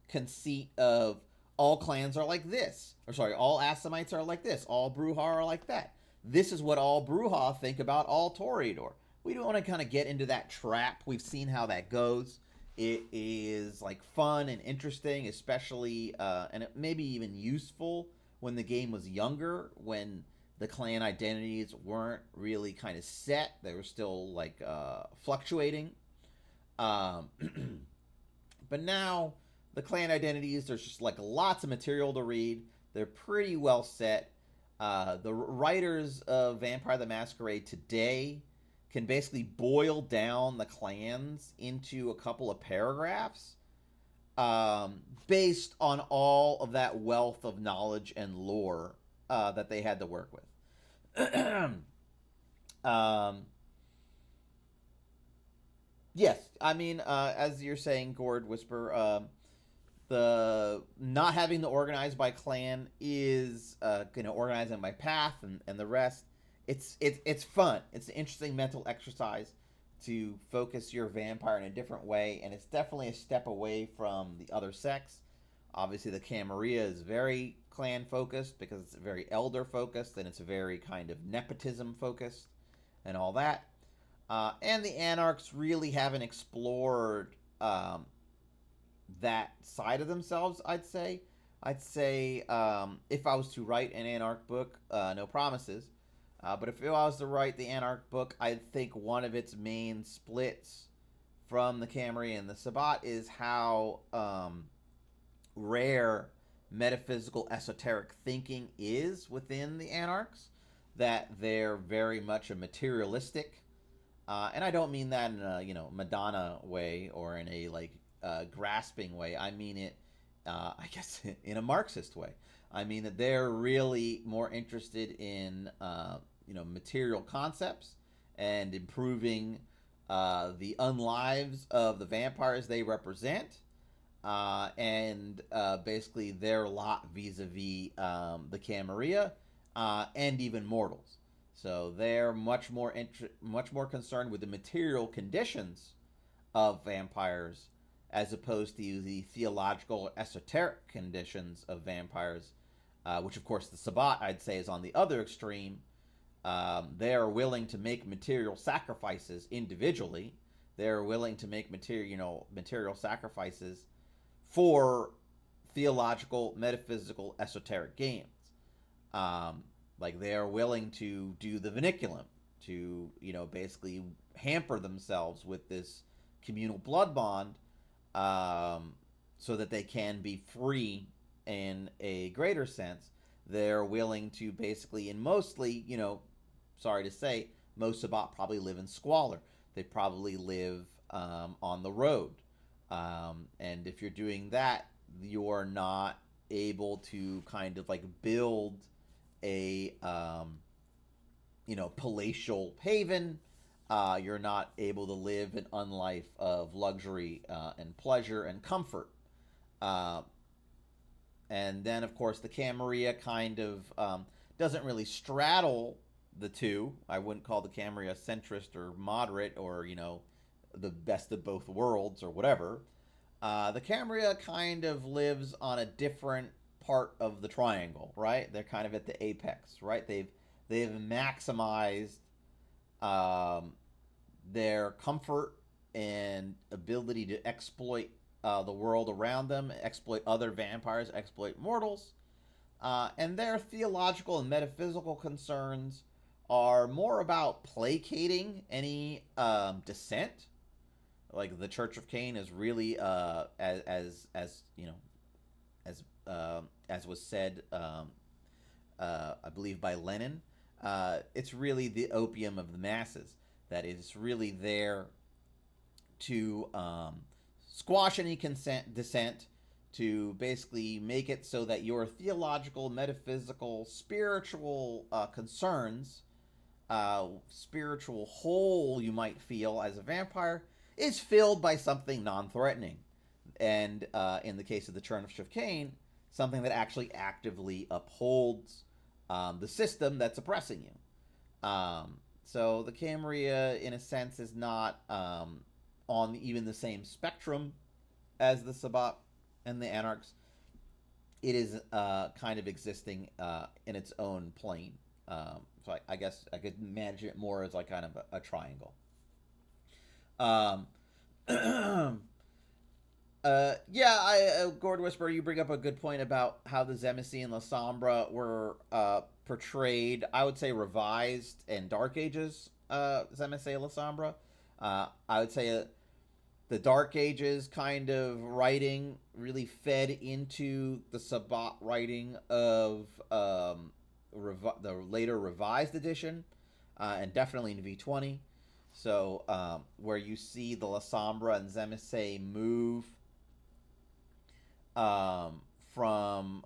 conceit of all clans are like this, or sorry, all Assamites are like this, all Bruja are like that. This is what all Bruja think about all Toreador. We don't want to kind of get into that trap. We've seen how that goes. It is like fun and interesting, especially, and it may be even useful when the game was younger, when the clan identities weren't really kind of set. They were still like fluctuating. But now the clan identities, there's just like lots of material to read. They're pretty well set. The writers of Vampire the Masquerade today can basically boil down the clans into a couple of paragraphs based on all of that wealth of knowledge and lore that they had to work with. Yes, I mean, as you're saying, Gord Whisper, the not having the organized by clan is organizing by path and the rest. It's fun. It's an interesting mental exercise to focus your vampire in a different way, and it's definitely a step away from the other sects. Obviously, the Camarilla is very clan focused because it's very elder focused and it's very kind of nepotism focused and all that. And the Anarchs really haven't explored that side of themselves, I'd say. If I was to write an Anarch book, no promises, but if I was to write the Anarch book, I think one of its main splits from the Camry and the Sabbat is how rare metaphysical esoteric thinking is within the Anarchs. That they're very much a materialistic, and I don't mean that in a Madonna way or in a like grasping way. I mean it, I guess, in a Marxist way. I mean that they're really more interested in material concepts and improving the unlives of the vampires they represent, and basically their lot vis-a-vis the Camarilla and even mortals. So they're much more concerned with the material conditions of vampires as opposed to the theological esoteric conditions of vampires, which of course the Sabbat I'd say is on the other extreme, They are willing to make material sacrifices individually. They are willing to make material sacrifices for theological, metaphysical, esoteric gains. Um, like they are willing to do the vinculum to basically hamper themselves with this communal blood bond, um, so that they can be free in a greater sense. They're willing to basically, and mostly, sorry to say, most Sabbat probably live in squalor. They probably live on the road. And if you're doing that, you're not able to kind of like build a palatial haven. You're not able to live an unlife of luxury and pleasure and comfort. Uh, and then, of course, the Camarilla kind of doesn't really straddle the two. I wouldn't call the Camarilla centrist or moderate or, the best of both worlds or whatever. The Camarilla kind of lives on a different part of the triangle, right? They're kind of at the apex, right? They've maximized um, their comfort and ability to exploit the world around them, exploit other vampires, exploit mortals, and their theological and metaphysical concerns are more about placating any dissent. Like the Church of Cain is really, as was said, I believe by Lenin, it's really the opium of the masses. That is really there to squash any dissent, to basically make it so that your theological, metaphysical, spiritual concerns, spiritual hole you might feel as a vampire, is filled by something non-threatening. And in the case of the Church of Cain, something that actually actively upholds the system that's oppressing you. So the Camarilla, in a sense, is not on even the same spectrum as the Sabbat and the Anarchs. It is kind of existing in its own plane. So I guess I could manage it more as like kind of a triangle. Um, Gord Whisperer, you bring up a good point about how the Zemesi and La Sombra were portrayed, I would say revised in Dark Ages, Zemesi and La Sombra. I would say the Dark Ages kind of writing really fed into the Sabbat writing of the later revised edition, and definitely in V20. So where you see the La Sombra and Zemese move from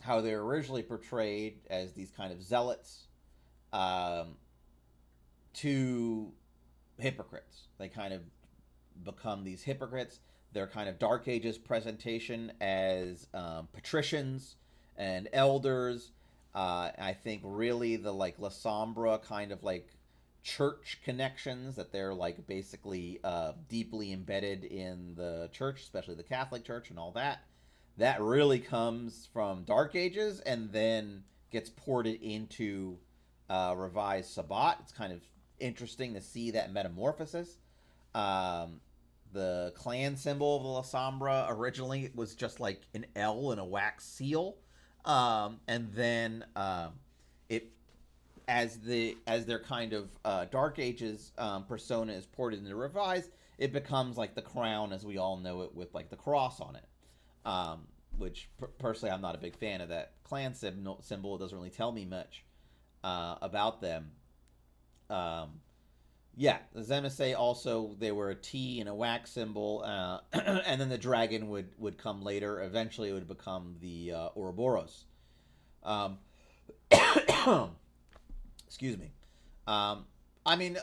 how they're originally portrayed as these kind of zealots um, to hypocrites. They kind of become these hypocrites. Their kind of Dark Ages presentation as patricians and elders. I think really the like La Sombra kind of like church connections, that they're like basically deeply embedded in the church, especially the Catholic Church and all that. That really comes from Dark Ages and then gets ported into revised Sabbat. It's kind of interesting to see that metamorphosis. The clan symbol of the La Sombra originally was just like an L and a wax seal, and then it as their kind of Dark Ages persona is ported into revised, it becomes like the crown as we all know it, with like the cross on it. Which personally I'm not a big fan of that clan symbol. It doesn't really tell me much about them. Yeah, the Zemese also, they were a T and a wax symbol, and then the dragon would come later. Eventually, it would become the Ouroboros. Um, excuse me. I mean,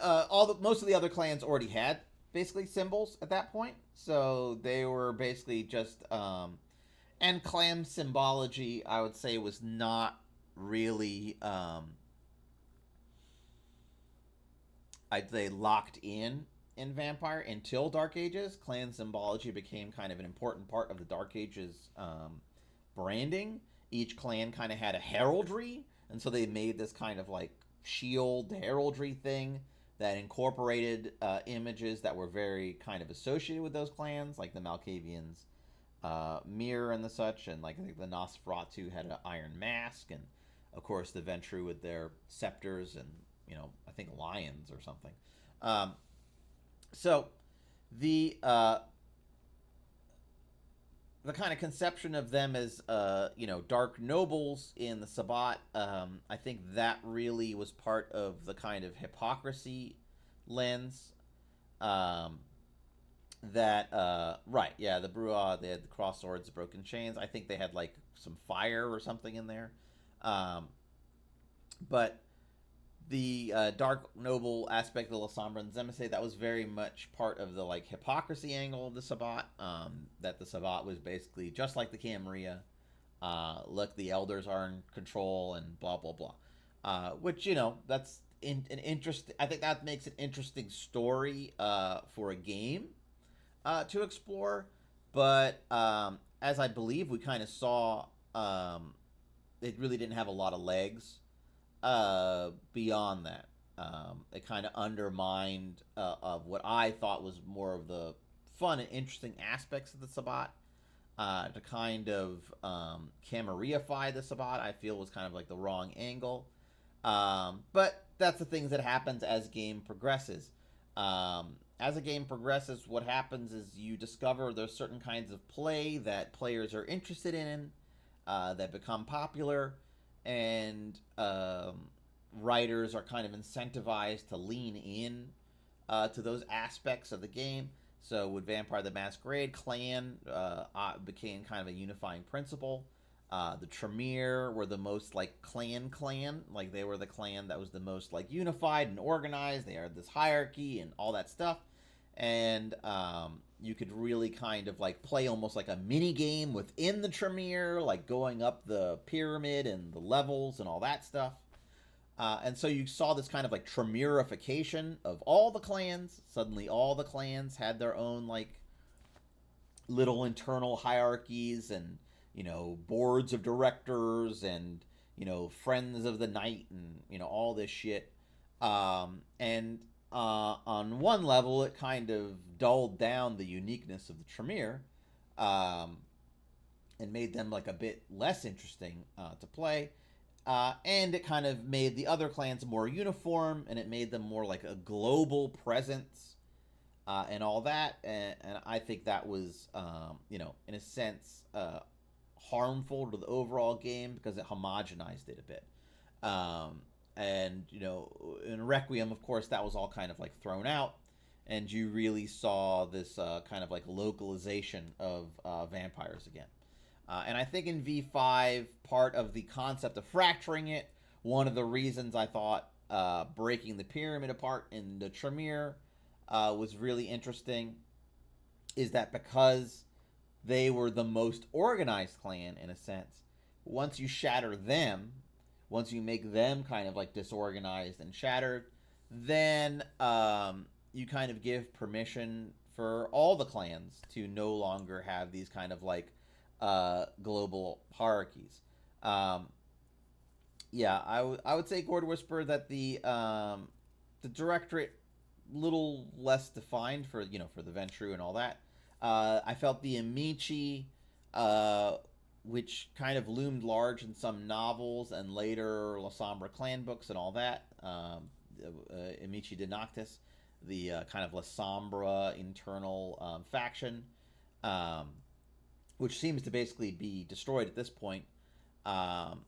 most of the other clans already had basically symbols at that point, so they were basically just and clan symbology, I would say, was not really I'd say locked in Vampire until Dark Ages. Clan symbology became kind of an important part of the Dark Ages branding, each clan kind of had a heraldry, and so they made this kind of like shield heraldry thing that incorporated images that were very kind of associated with those clans, like the Malkavians' mirror and the such, and like I think the Nosferatu had an iron mask, and of course the Ventru with their scepters and I think lions or something. Um, so the uh, the kind of conception of them as dark nobles in the Sabbat, I think that really was part of the kind of hypocrisy lens. Um, that right, yeah, the Bruja, they had the cross swords, the broken chains. I think they had like some fire or something in there. Um, but the dark noble aspect of La Sombra and Zemese, that was very much part of the like hypocrisy angle of the Sabbat. That the Sabbat was basically just like the Camarilla. Look, the elders are in control and blah blah blah. Which that's an interest. I think that makes an interesting story for a game to explore. But as I believe we kind of saw, it really didn't have a lot of legs beyond that. It kind of undermined of what I thought was more of the fun and interesting aspects of the Sabbat. To kind of Camarillify the Sabbat, I feel was kind of like the wrong angle. But that's the things that happens as game progresses. As a game progresses, what happens is you discover there's certain kinds of play that players are interested in, that become popular, and writers are kind of incentivized to lean in to those aspects of the game. So with Vampire the Masquerade, clan became kind of a unifying principle. The Tremere were the most like clan, like they were the clan that was the most like unified and organized. They had this hierarchy and all that stuff, and you could really kind of like play almost like a mini game within the Tremere, like going up the pyramid and the levels and all that stuff. And so you saw this kind of like Tremerification of all the clans. Suddenly, all the clans had their own like little internal hierarchies and boards of directors and friends of the night and all this shit. And on one level, it kind of dulled down the uniqueness of the Tremere, um, and made them like a bit less interesting to play. And it kind of made the other clans more uniform, and it made them more like a global presence, and all that. And I think that was, in a sense, harmful to the overall game because it homogenized it a bit. And in Requiem, of course, that was all kind of like thrown out, and you really saw this kind of like localization of vampires again. And I think in V5, part of the concept of fracturing it, one of the reasons I thought breaking the pyramid apart in the Tremere was really interesting is that because they were the most organized clan in a sense, once you shatter them, once you make them kind of like disorganized and shattered, then you kind of give permission for all the clans to no longer have these kind of like global hierarchies. Um, yeah, I would say Gord Whisper that the directorate little less defined for for the Ventru and all that. I felt the Amici, which kind of loomed large in some novels and later La Sombra clan books and all that. Amici de Noctis, the kind of La Sombra internal faction, um, which seems to basically be destroyed at this point. Um,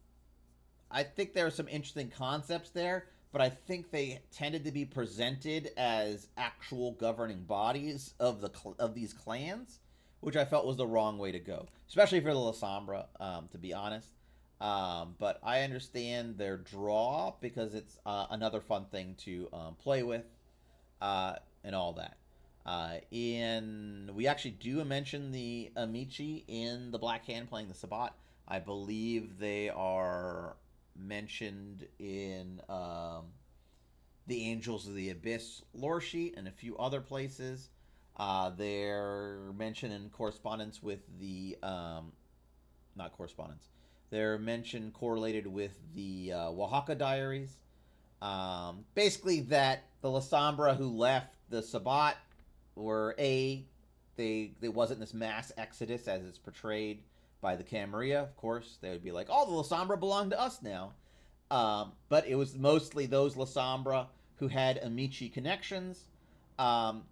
I think there are some interesting concepts there, but I think they tended to be presented as actual governing bodies of these clans, which I felt was the wrong way to go, especially for the La Sombra, to be honest. But I understand their draw because it's another fun thing to play with, and all that. And we actually do mention the Amici in the Black Hand playing the Sabbat. I believe they are mentioned in the Angels of the Abyss lore sheet and a few other places. They're mentioned in correspondence with the not correspondence, They're mentioned correlated with the Oaxaca diaries. Basically, that the Lasombra who left the Sabbat were they wasn't this mass exodus as it's portrayed by the Camarilla. Of course, they would be like, "Oh, the Lasombra belong to us now." But it was mostly those Lasombra who had Amici connections, um,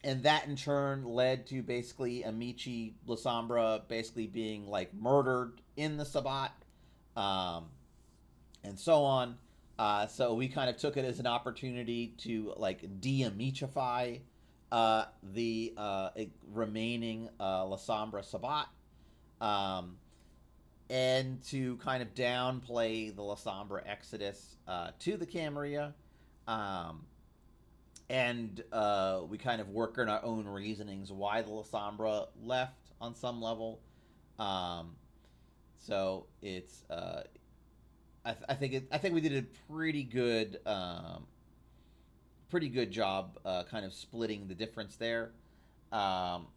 and that in turn led to basically Amici Lasombra basically being like murdered in the Sabbat, um, and so on. So we kind of took it as an opportunity to like de-Amicify the remaining La Sombra Sabbat, um, and to kind of downplay the La Sombra exodus to the Camarilla. Um, and we kind of work on our own reasonings why the La Sombra left on some level. Um, so it's I think we did a pretty good job kind of splitting the difference there. Um,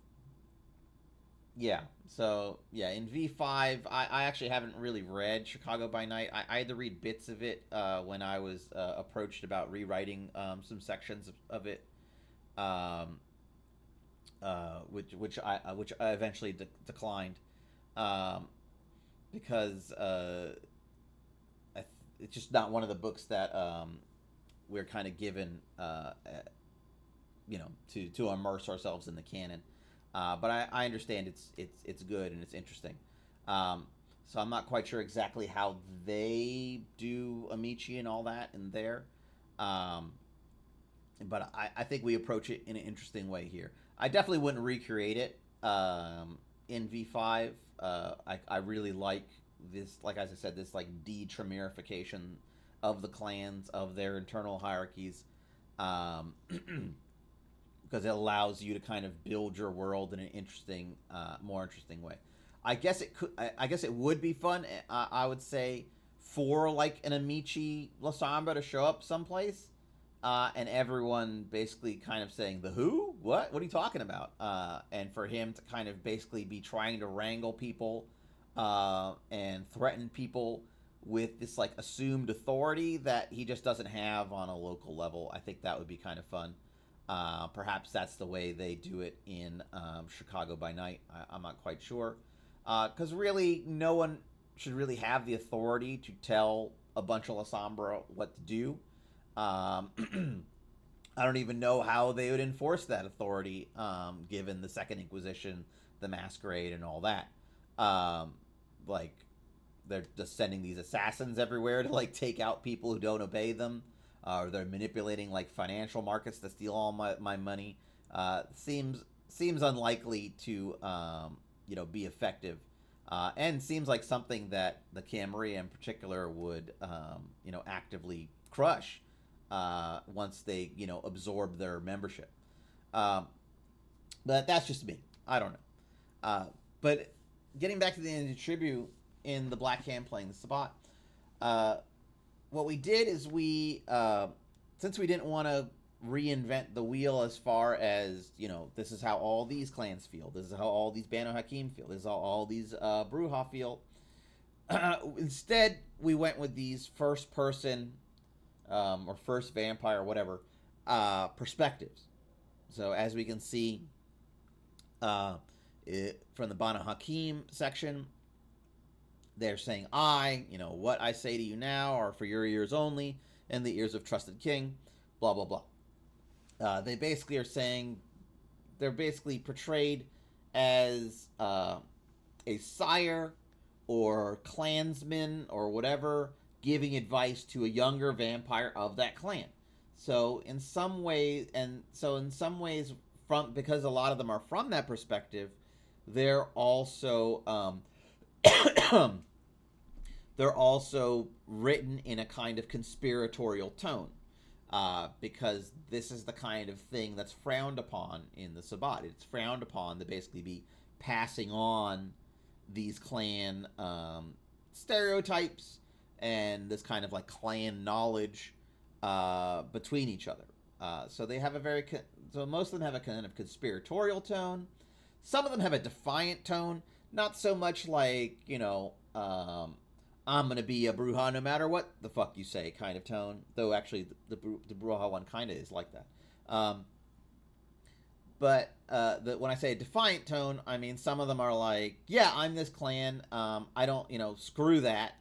yeah. So yeah, in V5, I actually haven't really read Chicago by Night. I had to read bits of it when I was approached about rewriting some sections of it, um, which I eventually declined, um, because it's just not one of the books that we're kind of given, to immerse ourselves in the canon. But I understand it's good and it's interesting. Um, so I'm not quite sure exactly how they do Amici and all that in there. Um, but I think we approach it in an interesting way here. I definitely wouldn't recreate it in V5. I really like this, like as I said, this like de-Tremerification of the clans, of their internal hierarchies, um, because it allows you to kind of build your world in an interesting, more interesting way. I guess it could. I guess it would be fun. I would say for like an Amici Lasamba to show up someplace, and everyone basically kind of saying the who, what are you talking about? And for him to kind of basically be trying to wrangle people, and threaten people with this like assumed authority that he just doesn't have on a local level. I think that would be kind of fun. Perhaps that's the way they do it in Chicago by Night. I'm not quite sure. Because really, no one should really have the authority to tell a bunch of La Sombra what to do. Um, I don't even know how they would enforce that authority, given the Second Inquisition, the Masquerade, and all that. Um, like, they're just sending these assassins everywhere to like take out people who don't obey them, or they're manipulating like financial markets to steal all my money. Seems unlikely to be effective, and seems like something that the Camarilla in particular would actively crush once they absorb their membership. Um, but that's just me. I don't know. But getting back to the Antitribu in the Black Hand playing the Sabbat, uh, what we did is since we didn't want to reinvent the wheel as far as, this is how all these clans feel, this is how all these Banu Hakim feel, this is how all these Bruja feel. Instead, we went with these first person, or first vampire, or whatever, perspectives. So as we can see, from the Banu Hakim section, they're saying, what I say to you now are for your ears only, and the ears of trusted king, blah, blah, blah. They basically are saying, they're basically portrayed as a sire or clansman or whatever, giving advice to a younger vampire of that clan. So in some ways, because a lot of them are from that perspective, they're also they're also written in a kind of conspiratorial tone, because this is the kind of thing that's frowned upon in the Sabbat. It's frowned upon to basically be passing on these clan stereotypes and this kind of like clan knowledge between each other. So they have so most of them have a kind of conspiratorial tone. Some of them have a defiant tone, not so much like, I'm gonna be a Bruja no matter what the fuck you say kind of tone. Though actually, the Bruja one kind of is like that. Um, but when I say a defiant tone, I mean some of them are like, yeah, I'm this clan. I don't, screw that.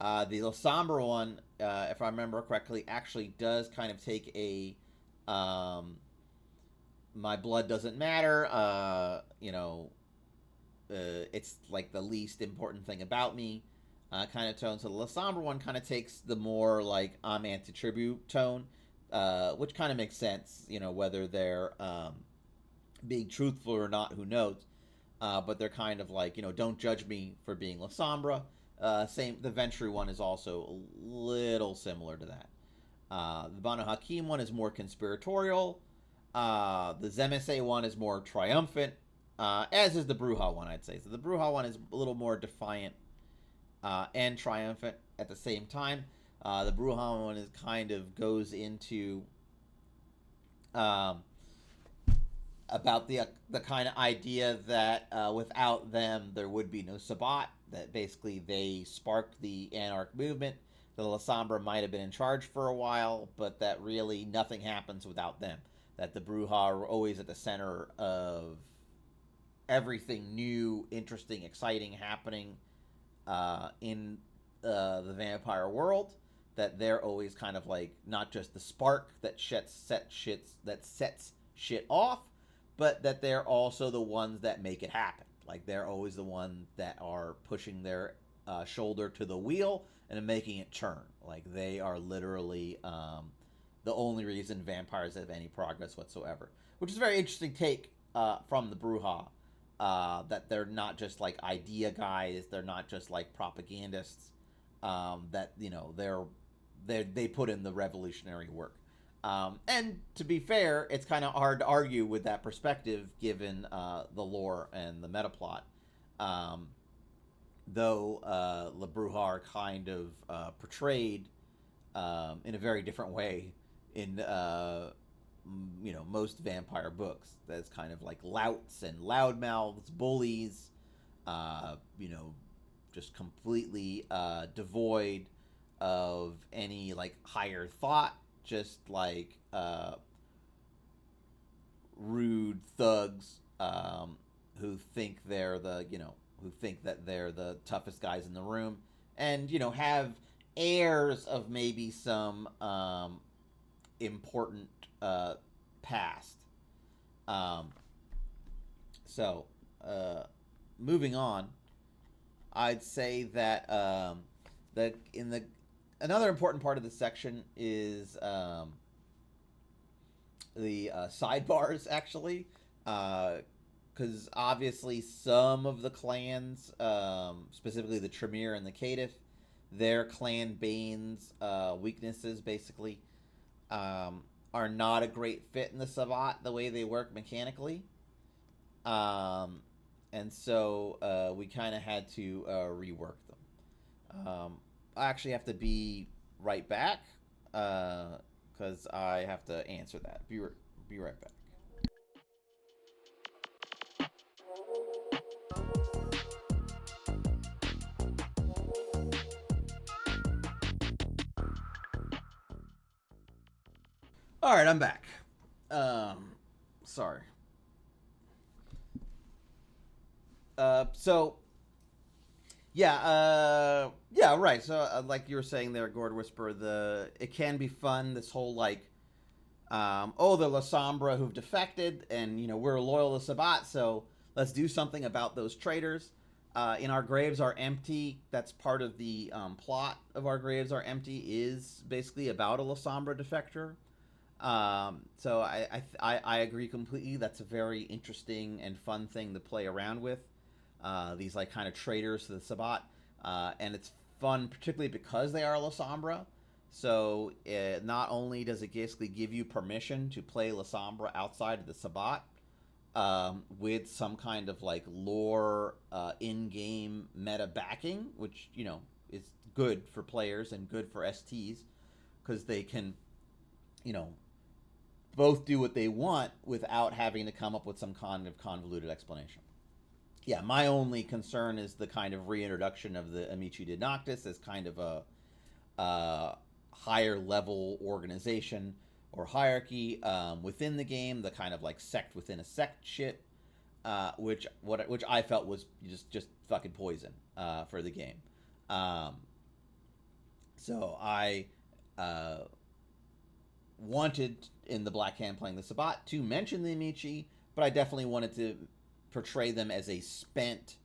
The La Sombra one, if I remember correctly, actually does kind of take a um, my blood doesn't matter. It's like the least important thing about me kind of tone. So the La Sombra one kind of takes the more like I'm Antitribu tone, which kind of makes sense, whether they're being truthful or not, who knows. But they're kind of like, don't judge me for being La Sombra. Same, the Venturi one is also a little similar to that. The Banu Hakim one is more conspiratorial. The Zemese one is more triumphant, as is the Bruja one, I'd say. So the Bruja one is a little more defiant and triumphant at the same time. The Bruja one is kind of goes into um, about the kind of idea that without them there would be no Sabbat. That basically they sparked the Anarch movement. The La Sombra might have been in charge for a while, but that really nothing happens without them. That the Bruja are always at the center of everything new, interesting, exciting happening in the vampire world. That they're always kind of like not just the spark that sets shit off, but that they're also the ones that make it happen. Like they're always the ones that are pushing their shoulder to the wheel and making it turn. Like they are literally the only reason vampires have any progress whatsoever, which is a very interesting take from the Bruja. That they're not just like idea guys, they're not just like propagandists. That they put in the revolutionary work. And to be fair, it's kind of hard to argue with that perspective given the lore and the meta plot. Um, though La Bruja are kind of portrayed in a very different way in most vampire books. That's kind of like louts and loudmouths, bullies, uh, you know, just completely devoid of any like higher thought, just like rude thugs who think they're who think that they're the toughest guys in the room, and have airs of maybe some important past. Um, so, uh, moving on, I'd say that in the another important part of the section is the sidebars actually, because obviously some of the clans, specifically the Tremere and the Caitiff, their clan Bane's weaknesses basically um, are not a great fit in the Sabbat the way they work mechanically. Um, and so we kind of had to rework them. I actually have to be right back because I have to answer that. Be right back. All right, I'm back. Um, sorry. So yeah, right. So like you were saying there, Gord Whisper, it can be fun. This whole like the La Sombra who've defected, and we're loyal to Sabat, so let's do something about those traitors. In Our Graves Are Empty, that's part of the plot of Our Graves Are Empty, is basically about a La Sombra defector. So I agree completely. That's a very interesting and fun thing to play around with. These like kind of traitors to the Sabbat, and it's fun particularly because they are La Sombra. So not only does it basically give you permission to play La Sombra outside of the Sabbat with some kind of like lore in-game meta backing, which is good for players and good for STs because they can you know both do what they want without having to come up with some kind of convoluted explanation. Yeah, my only concern is the kind of reintroduction of the Amici de Noctis as kind of a higher level organization or hierarchy within the game, the kind of like sect within a sect shit, which I felt was just fucking poison for the game. Um, so I uh, wanted in the Black Hand playing the Sabbat to mention the Amici, but I definitely wanted to portray them as a spent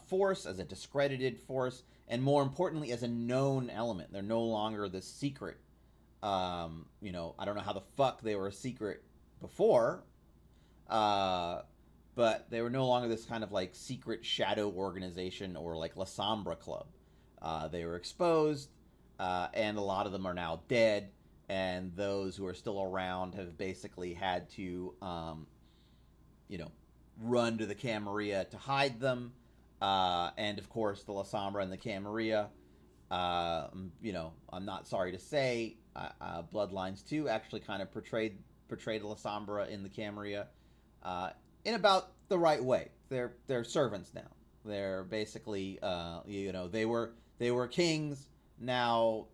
force, as a discredited force, and more importantly, as a known element. They're no longer the secret. I don't know how the fuck they were a secret before, uh, but they were no longer this kind of like secret shadow organization or like La Sombra Club. They were exposed, and a lot of them are now dead. And those who are still around have basically had to, you know, run to the Camarilla to hide them. And of course, the La Sombra and the Camarilla, I'm not sorry to say, Bloodlines 2 actually kind of portrayed La Sombra in the Camarilla in about the right way. They're servants now. They're basically, they were kings. Now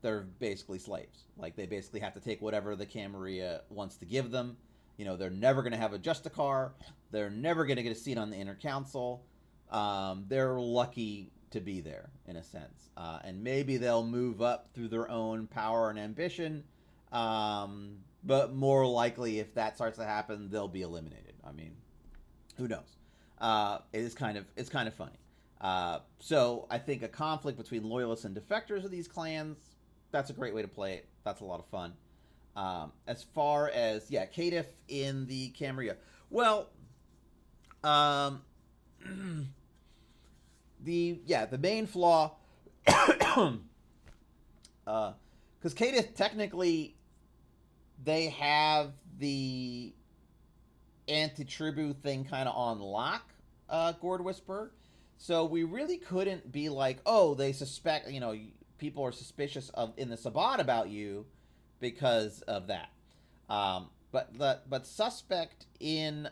they're basically slaves. Like they basically have to take whatever the Camarilla wants to give them. They're never going to have a Justicar. They're never going to get a seat on the Inner Council. They're lucky to be there in a sense, and maybe they'll move up through their own power and ambition. But more likely, if that starts to happen, they'll be eliminated. I mean, who knows? It's kind of funny. So I think a conflict between loyalists and defectors of these clans, that's a great way to play it. That's a lot of fun. As far as Kadif in the Camarilla, well, the main flaw, because Kadif technically they have the Antitribu thing kind of on lock, Gord Whisper. So we really couldn't be like, oh, they suspect, people are suspicious of in the Sabbat about you because of that. But suspect in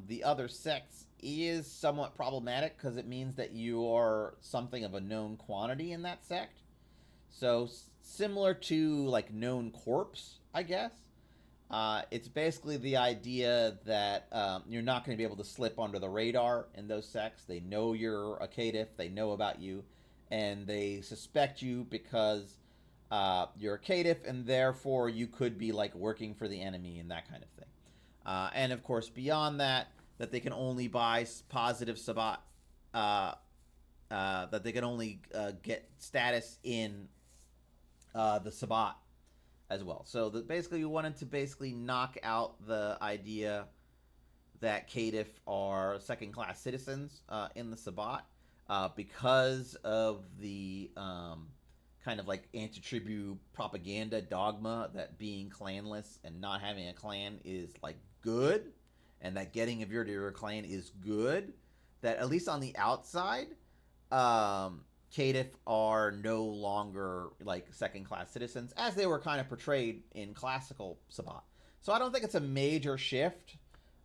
the other sects is somewhat problematic because it means that you are something of a known quantity in that sect. So similar to like known corpse, I guess. It's basically the idea that you're not going to be able to slip under the radar in those sects. They know you're a Kadif, they know about you, and they suspect you because you're a Kadif, and therefore you could be like working for the enemy and that kind of thing. And of course, beyond that they can only buy positive Sabbat, that they can only get status in the Sabbat as well. So basically, we wanted to knock out the idea that Kadif are second-class citizens in the Sabbat because of the kind of like anti-tribu propaganda dogma that being clanless and not having a clan is like good, and that getting a your clan is good. That at least on the outside, Kadif are no longer like second-class citizens as they were kind of portrayed in classical Sabbat. So I don't think it's a major shift.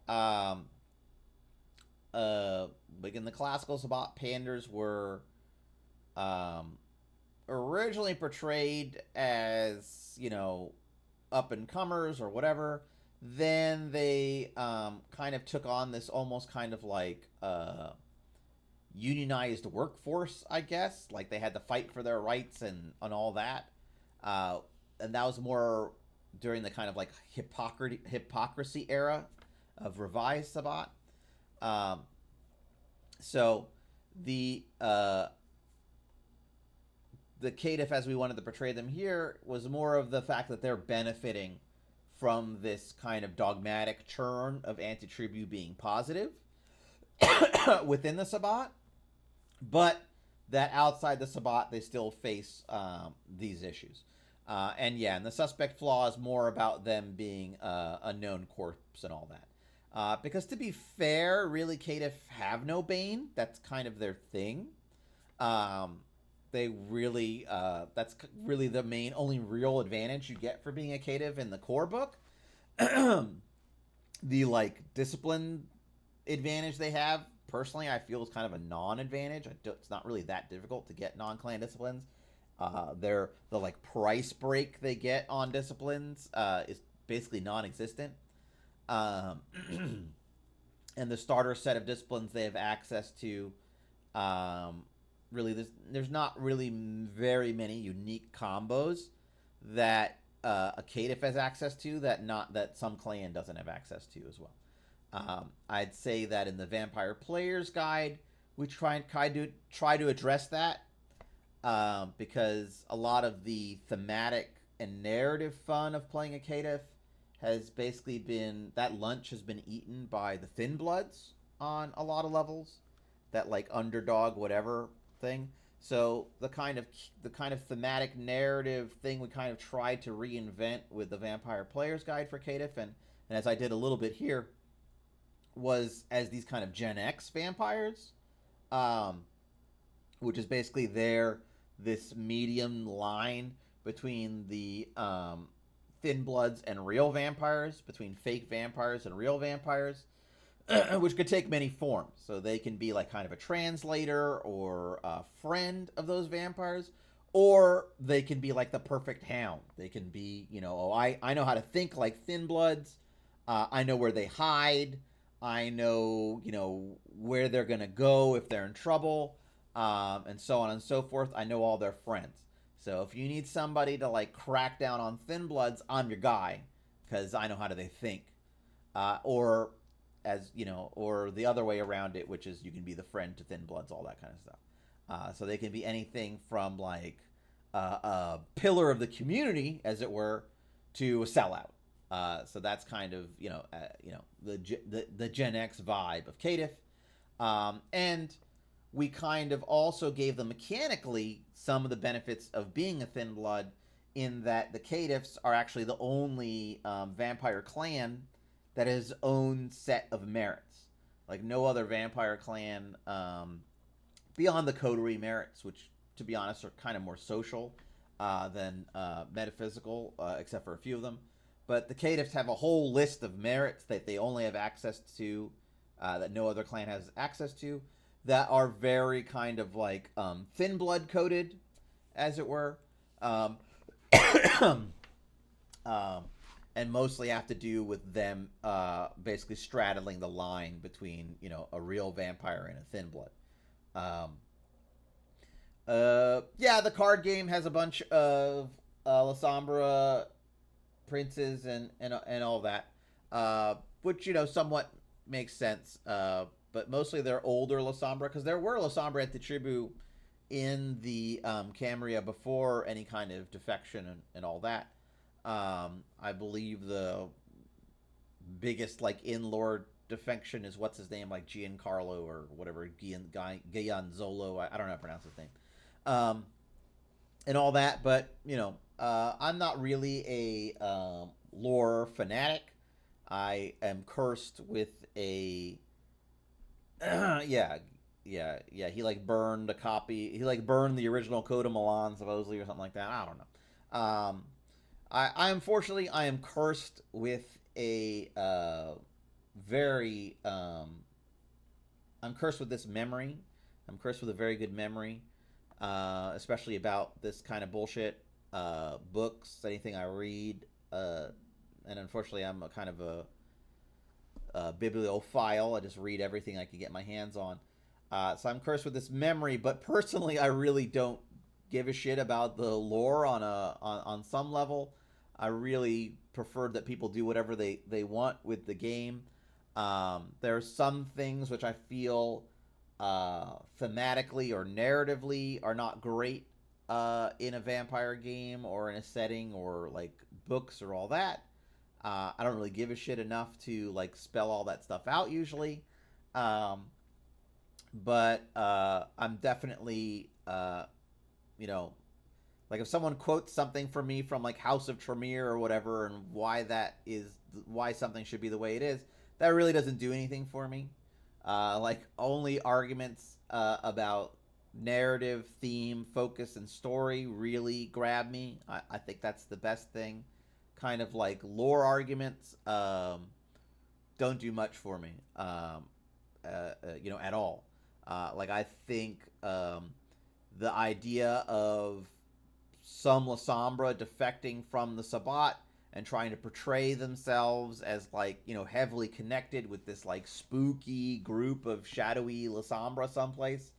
Like in the classical Sabbat, Panders were originally portrayed as, up and comers or whatever. Then they kind of took on this almost kind of like unionized workforce, I guess. Like they had to fight for their rights and all that. And that was more during the kind of like hypocrisy era of revised Sabbat. So the Kadif, as we wanted to portray them here, was more of the fact that they're benefiting from this kind of dogmatic churn of anti-tribu being positive within the Sabbat, but that outside the Sabbat they still face these issues. And the suspect flaw is more about them being a known corpse and all that. Because to be fair, really, Kadif have no Bane. That's kind of their thing. They really, that's really the only real advantage you get for being a Kadif in the core book. The like discipline advantage they have personally I feel is kind of a non-advantage. It's not really that difficult to get non-clan disciplines. The like price break they get on disciplines is basically non-existent. Um, and the starter set of disciplines they have access to, um, really there's not really very many unique combos that a Caitiff has access to that some clan doesn't have access to as well. I'd say that in the Vampire Player's Guide, we try to address that, because a lot of the thematic and narrative fun of playing a Caitiff has basically been that lunch has been eaten by the Thin Bloods on a lot of levels, that like underdog whatever thing. So the kind of thematic narrative thing we kind of tried to reinvent with the Vampire Player's Guide for Caitiff, and as I did a little bit here, was as these kind of Gen X vampires, um, which is basically this medium line between the Thin Bloods and real vampires, between fake vampires and real vampires, which could take many forms. So they can be like kind of a translator or a friend of those vampires, or they can be like the perfect hound. They can be, I know how to think like Thin Bloods. I know where they hide. I know, where they're going to go if they're in trouble, and so on and so forth. I know all their friends. So if you need somebody to like crack down on Thin Bloods, I'm your guy, because I know how do they think. Or or the other way around it, which is you can be the friend to Thin Bloods, all that kind of stuff. So they can be anything from like a pillar of the community, as it were, to a sellout. So that's kind of the Gen X vibe of Caitiff, and we kind of also gave them mechanically some of the benefits of being a Thin Blood, in that the Caitiffs are actually the only vampire clan that has own set of merits. Like no other vampire clan, beyond the coterie merits, which to be honest are kind of more social than metaphysical, except for a few of them. But the Caitiffs have a whole list of merits that they only have access to, that no other clan has access to, that are very kind of like Thin Blood coded, as it were, um, and mostly have to do with them basically straddling the line between a real vampire and a Thin Blood. Yeah, the card game has a bunch of La Sombra princes and all that, which somewhat makes sense. But mostly they're older La Sombra, because there were La Sombra Antitribu in the Cambria before any kind of defection and all that. I believe the biggest like in-lore defection is what's his name, like Giancarlo or whatever, Gianzolo. I don't know how to pronounce his name, and all that. But I'm not really a lore fanatic. I am cursed with a yeah. He like burned a copy. He like burned the original Code of Milan supposedly, or something like that. I don't know. I unfortunately I am cursed with a very I'm cursed with this memory. I'm cursed with a very good memory, especially about this kind of bullshit. Books, anything I read, and unfortunately I'm a kind of a bibliophile. I just read everything I can get my hands on. So I'm cursed with this memory, but personally, I really don't give a shit about the lore on some level. I really prefer that people do whatever they want with the game. There are some things which I feel thematically or narratively are not great in a vampire game or in a setting or like books or all that. I don't really give a shit enough to like spell all that stuff out usually. But I'm definitely, you know, like if someone quotes something for me from like House of Tremere or whatever, and why something should be the way it is, that really doesn't do anything for me. Like only arguments about narrative, theme, focus, and story really grab me. I think that's the best thing. Kind of like lore arguments don't do much for me. at all. Like I think the idea of some Lasombra defecting from the Sabbat and trying to portray themselves as like heavily connected with this like spooky group of shadowy Lasombra someplace,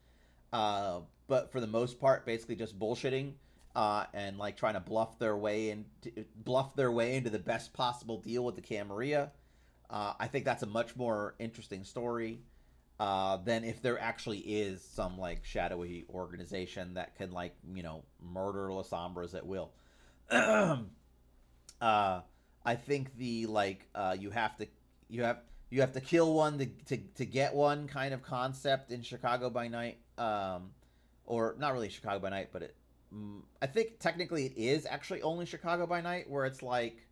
but for the most part basically just bullshitting, and like trying to bluff their way into the best possible deal with the Camarilla. I think that's a much more interesting story than if there actually is some like shadowy organization that can like murder Lasombras at will. I think the like you have you have to kill one to get one kind of concept in Chicago by Night, or not really Chicago by Night, but I think technically it is actually only Chicago by Night, where it's like,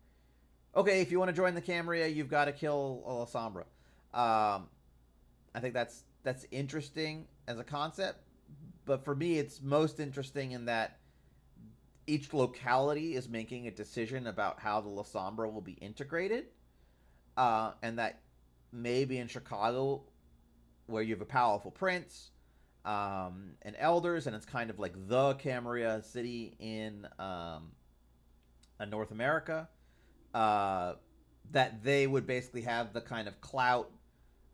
okay, if you want to join the Camarilla, you've got to kill a Lasombra. I think that's interesting as a concept, but for me, it's most interesting in that each locality is making a decision about how the Lasombra will be integrated, and that maybe in Chicago, where you have a powerful prince, and elders, and it's kind of like the Camarilla city in North America, that they would basically have the kind of clout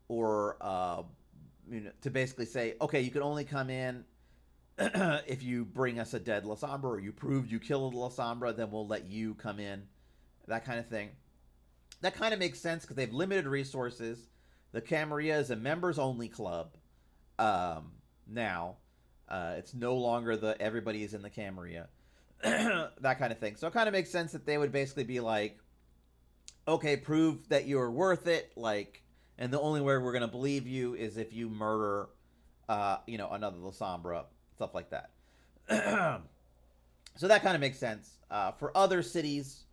or to basically say, okay, you can only come in if you bring us a dead Lasombra, or you proved you killed a Lasombra, then we'll let you come in. That kind of thing. That kind of makes sense because they have limited resources. The Camarilla is a members-only club now. It's no longer the everybody is in the Camarilla. That kind of thing. So it kind of makes sense that they would basically be like, okay, prove that you're worth it, like, and the only way we're going to believe you is if you murder, another Lasombra, stuff like that. So that kind of makes sense. For other cities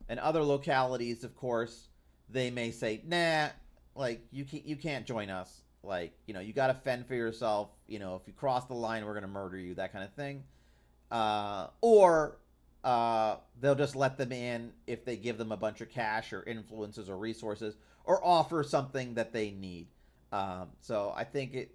and other localities, of course, they may say, nah, like, you can't join us. Like, you got to fend for yourself. If you cross the line, we're going to murder you, that kind of thing. Or they'll just let them in if they give them a bunch of cash or influences or resources, or offer something that they need. So I think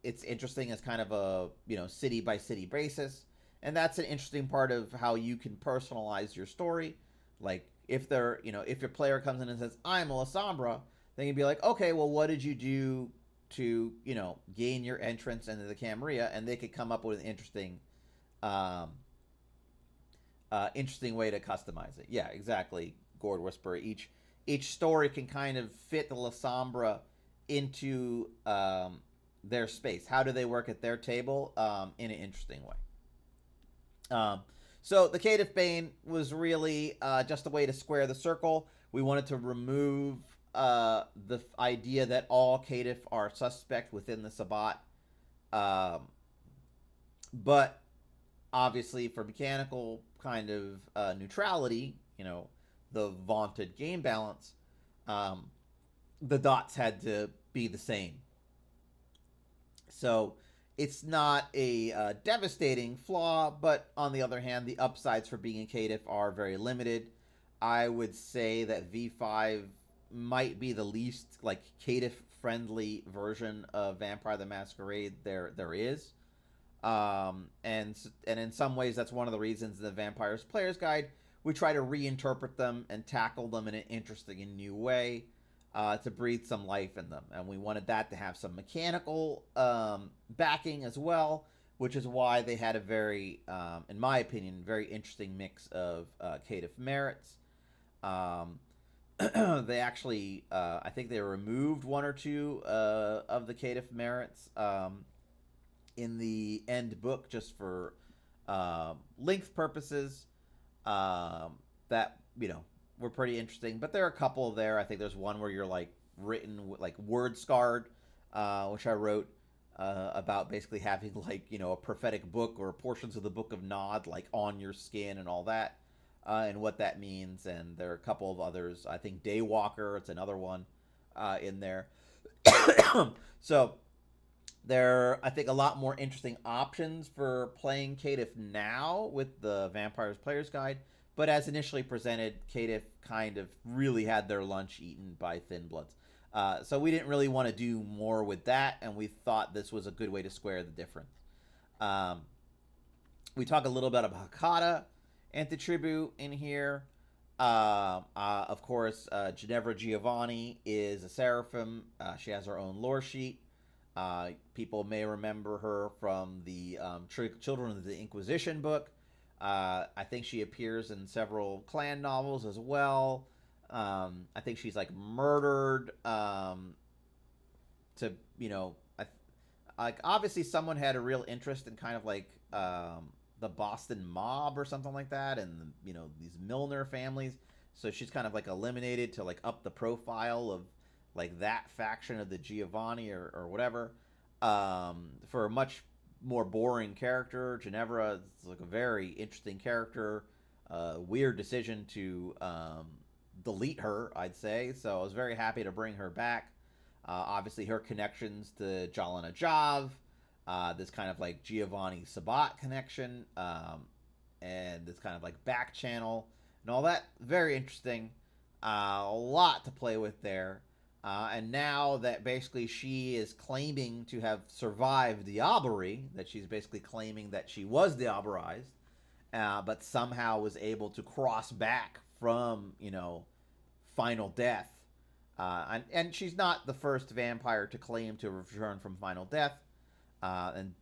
it's interesting as kind of a city by city basis, and that's an interesting part of how you can personalize your story. Like if if your player comes in and says, I'm a Lasombra, then you'd be like, okay, well, what did you do to gain your entrance into the Camarilla? And they could come up with an interesting way to customize it. Yeah, exactly, Gord Whisperer. Each story can kind of fit the Lasombra into their space. How do they work at their table in an interesting way? So the Caitiff Bane was really just a way to square the circle. We wanted to remove the idea that all Caitiff are suspect within the Sabbat. But obviously for mechanical kind of neutrality, the vaunted game balance, the dots had to be the same. So it's not a devastating flaw, but on the other hand, the upsides for being a Caitiff are very limited. I would say that V5 might be the least like Caitiff friendly version of Vampire the Masquerade there is. And in some ways, that's one of the reasons in the Vampire's Player's Guide we try to reinterpret them and tackle them in an interesting and new way, to breathe some life in them. And we wanted that to have some mechanical backing as well, which is why they had a very, in my opinion, very interesting mix of Caitiff merits. They actually, I think they removed one or two of the Caitiff merits in the end book just for length purposes, that were pretty interesting. But there are a couple there. I think there's one where you're like written like word scarred, which I wrote about basically having like a prophetic book or portions of the Book of Nod like on your skin and all that, and what that means. And there are a couple of others. I think Daywalker, it's another one in there. So there are, I think, a lot more interesting options for playing Caitiff now with the Vampire's Player's Guide. But as initially presented, Caitiff kind of really had their lunch eaten by Thin Bloods. So we didn't really want to do more with that, and we thought this was a good way to square the difference. Um, we talk a little bit about Hakata Antitribu in here. Of course, Ginevra Giovanni is a seraphim. She has her own lore sheet. People may remember her from the Children of the Inquisition book. I think she appears in several clan novels as well. I think she's like murdered to like obviously someone had a real interest in kind of like the Boston mob or something like that, and these Milner families. So she's kind of like eliminated to like up the profile of like that faction of the Giovanni or whatever. For a much more boring character, Ginevra is like a very interesting character. Weird decision to delete her, I'd say. So I was very happy to bring her back. Obviously, her connections to Jalana Jav, this kind of like Giovanni Sabat connection, and this kind of like back channel and all that. Very interesting. A lot to play with there. And now that basically she is claiming to have survived Diablerie, that she's basically claiming that she was Diablerized, but somehow was able to cross back from, final death. And she's not the first vampire to claim to return from final death. And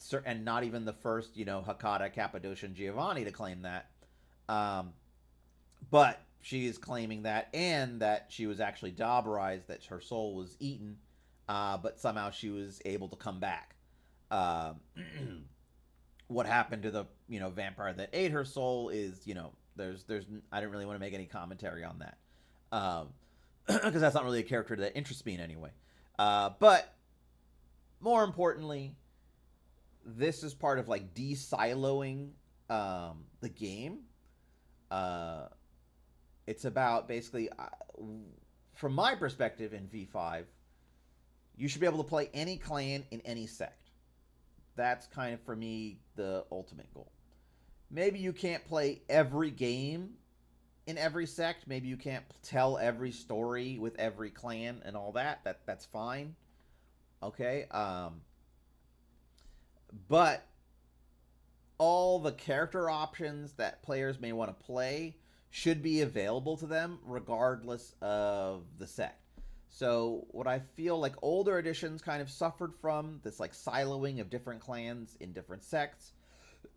not even the first, Hakata Cappadocian Giovanni to claim that. But she is claiming that, and that she was actually Dauberized, that her soul was eaten, but somehow she was able to come back. What happened to the vampire that ate her soul is there's I didn't really want to make any commentary on that, because that's not really a character that interests me in any way. But more importantly, this is part of like de-siloing the game. It's about basically, from my perspective in V5, you should be able to play any clan in any sect. That's kind of, for me, the ultimate goal. Maybe you can't play every game in every sect. Maybe you can't tell every story with every clan and all that. That's fine. Okay. But all the character options that players may want to play should be available to them regardless of the sect. So what I feel like older editions kind of suffered from, this like siloing of different clans in different sects,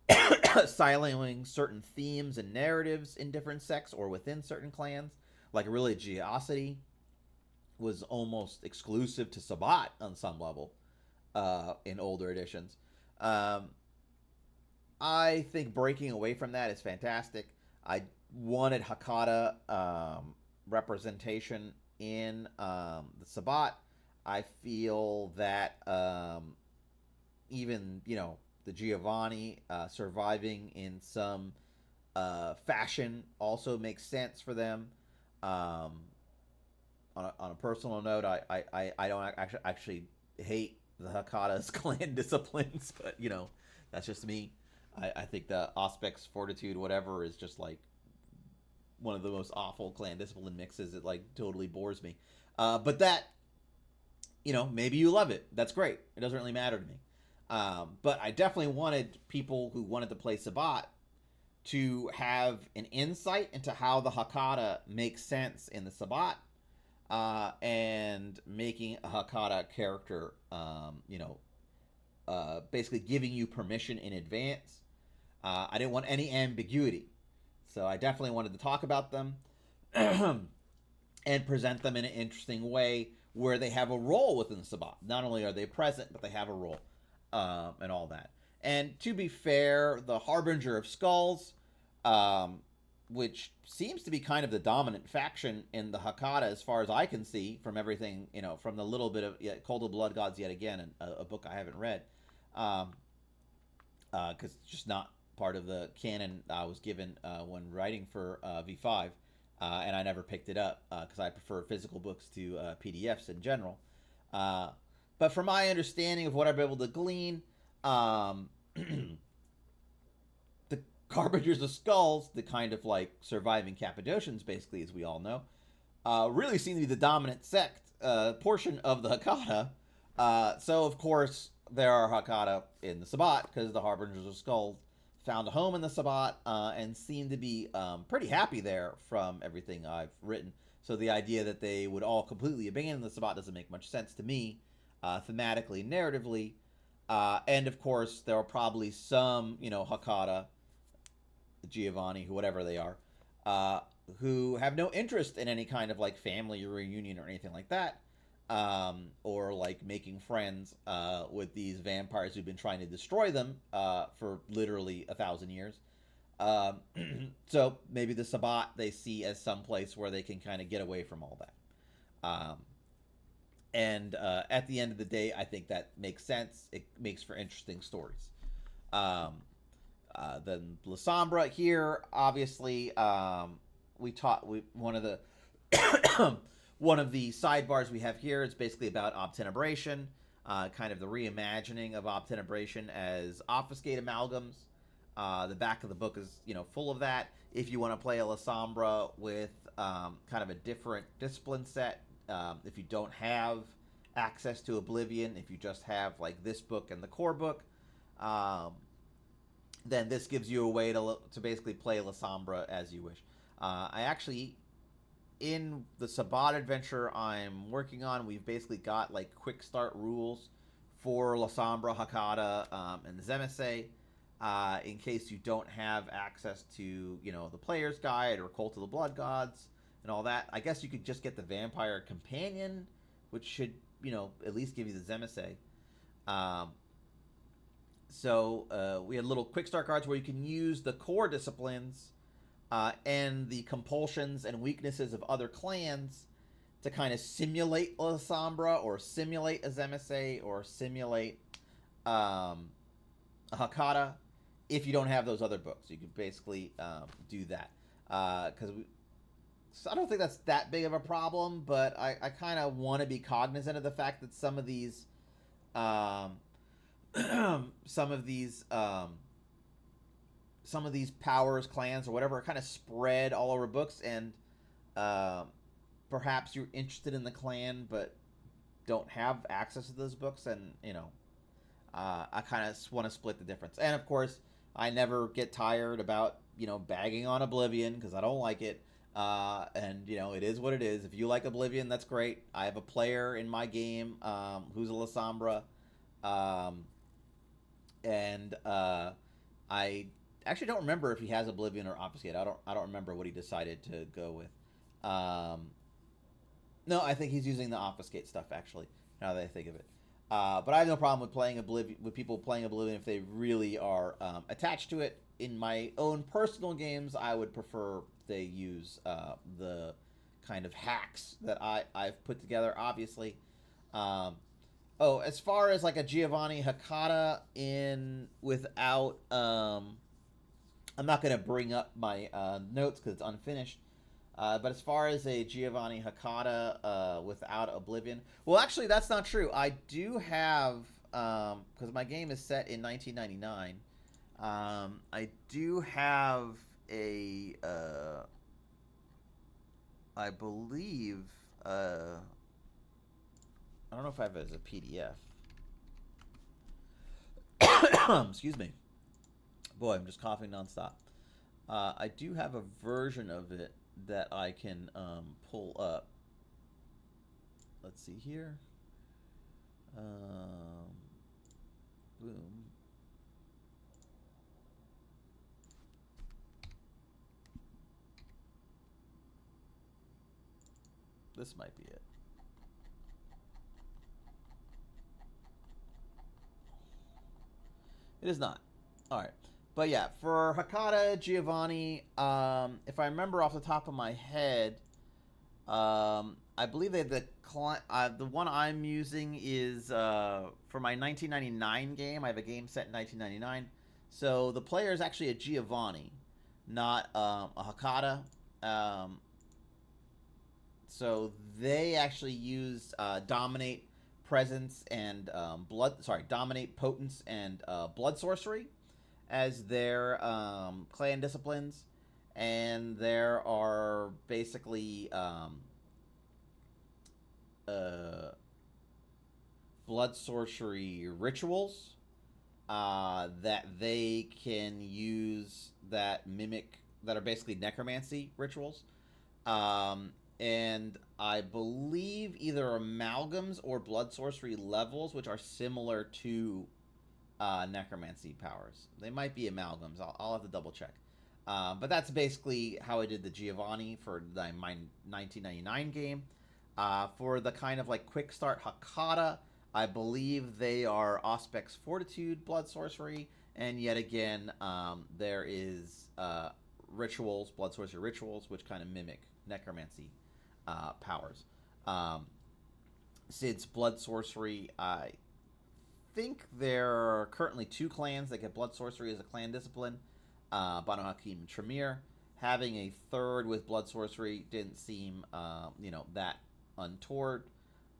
siloing certain themes and narratives in different sects or within certain clans, like religiosity was almost exclusive to Sabat on some level in older editions. I think breaking away from that is fantastic. I wanted Hakata representation in the Sabat. I feel that even the Giovanni surviving in some fashion also makes sense for them. On a personal note, I don't actually hate the Hakata's clan disciplines, but that's just me. I think the Auspex Fortitude whatever is just like one of the most awful clan discipline mixes. It like totally bores me. But that, maybe you love it. That's great. It doesn't really matter to me. But I definitely wanted people who wanted to play Sabat to have an insight into how the Hakata makes sense in the Sabat, and making a Hakata character, basically giving you permission in advance. I didn't want any ambiguity. So I definitely wanted to talk about them and present them in an interesting way where they have a role within Sabat. Not only are they present, but they have a role, and all that. And to be fair, the Harbinger of Skulls, which seems to be kind of the dominant faction in the Hakata as far as I can see from everything, from the little bit of Cold of Blood Gods yet again, a book I haven't read, because it's just not part of the canon I was given when writing for V5, and I never picked it up because I prefer physical books to PDFs in general. But from my understanding of what I've been able to glean, the Harbingers of Skulls, the kind of like surviving Cappadocians, basically, as we all know, really seem to be the dominant sect portion of the Hakata. So of course there are Hakata in the Sabbat because the Harbingers of Skull found a home in the Sabbat and seem to be pretty happy there from everything I've written. So the idea that they would all completely abandon the Sabbat doesn't make much sense to me, thematically, narratively. And of course, there are probably some, Hakata, Giovanni, whatever they are, uh, who have no interest in any kind of like family reunion or anything like that, or like making friends with these vampires who've been trying to destroy them for literally 1,000 years. Um, so maybe the Sabbat they see as some place where they can kind of get away from all that. And at the end of the day, I think that makes sense. It makes for interesting stories. Um, then Lasombra here, obviously, we taught one of the one of the sidebars we have here is basically about obtenebration, kind of the reimagining of obtenebration as obfuscate amalgams. The back of the book is full of that. If you want to play a Lasombra with kind of a different discipline set, if you don't have access to Oblivion, if you just have like this book and the core book, um, then this gives you a way to basically play Lasombra as you wish. I actually, in the Sabbat adventure I'm working on, we've basically got like quick start rules for Lasombra, Hakata, and Zemisei. In case you don't have access to, the player's guide or Cult of the Blood Gods and all that. I guess you could just get the Vampire Companion, which should, at least give you the Zemisei. Um, so we had little quick start cards where you can use the core disciplines and the compulsions and weaknesses of other clans to kind of simulate Lasombra or simulate a Zemisei or simulate a Hakata. If you don't have those other books, you could basically do that. Because so I don't think that's that big of a problem, but I kind of want to be cognizant of the fact that some of these um, some of these powers, clans, or whatever are kind of spread all over books, and uh, perhaps you're interested in the clan but don't have access to those books, and I kind of want to split the difference. And of course, I never get tired about bagging on Oblivion because I don't like it. And it is what it is. If you like Oblivion, that's great. I have a player in my game who's a Lasombra, and I actually don't remember if he has Oblivion or Obfuscate. I don't remember what he decided to go with. No, I think he's using the Obfuscate stuff actually. Now that I think of it. But I have no problem with playing Oblivion, with people playing Oblivion if they really are attached to it. In my own personal games, I would prefer they use the kind of hacks that I've put together. Obviously, as far as like a Giovanni Hakata in without, I'm not going to bring up my notes because it's unfinished. But as far as a Giovanni Hakata without Oblivion, well, actually, that's not true. I do have, because my game is set in 1999. I do have a, I believe, I don't know if I have it as a PDF. Excuse me. Boy, I'm just coughing nonstop. I do have a version of it that I can pull up. Let's see here. Boom. This might be it. It is not. All right. But yeah, for Hakata, Giovanni, if I remember off the top of my head, I believe that the one I'm using is for my 1999 game. I have a game set in 1999. So the player is actually a Giovanni, not a Hakata. So they actually use dominate, presence, and dominate, potence, and blood sorcery as their clan disciplines, and there are basically uh, blood sorcery rituals that they can use that mimic that are basically necromancy rituals. And I believe either amalgams or blood sorcery levels, which are similar to necromancy powers. They might be amalgams. I'll have to double check. But that's basically how I did the Giovanni for my 1999 game. For the kind of like quick start Hakata, I believe they are Auspex Fortitude Blood Sorcery, and yet again, there is rituals, Blood Sorcery rituals, which kind of mimic necromancy powers. Um, since Blood Sorcery, I think there are currently 2 clans that get Blood Sorcery as a clan discipline. Banu Hakim and Tremere. Having a third with Blood Sorcery didn't seem, that untoward.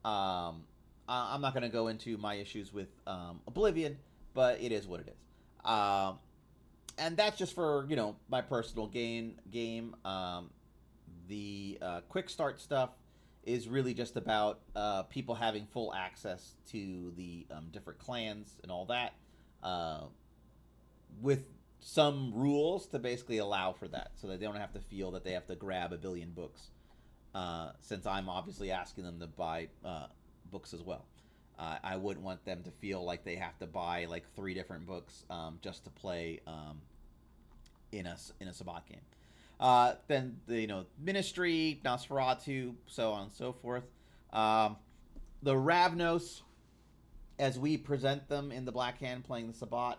I'm not going to go into my issues with Oblivion, but it is what it is. And that's just for my personal game. The quick start stuff is really just about people having full access to the different clans and all that, with some rules to basically allow for that, so that they don't have to feel that they have to grab a billion books. Since I'm obviously asking them to buy books as well. I wouldn't want them to feel like they have to buy like 3 different books just to play in a Sabbat game. Then the Ministry, Nosferatu, so on and so forth. The Ravnos, as we present them in the Black Hand playing the Sabbat,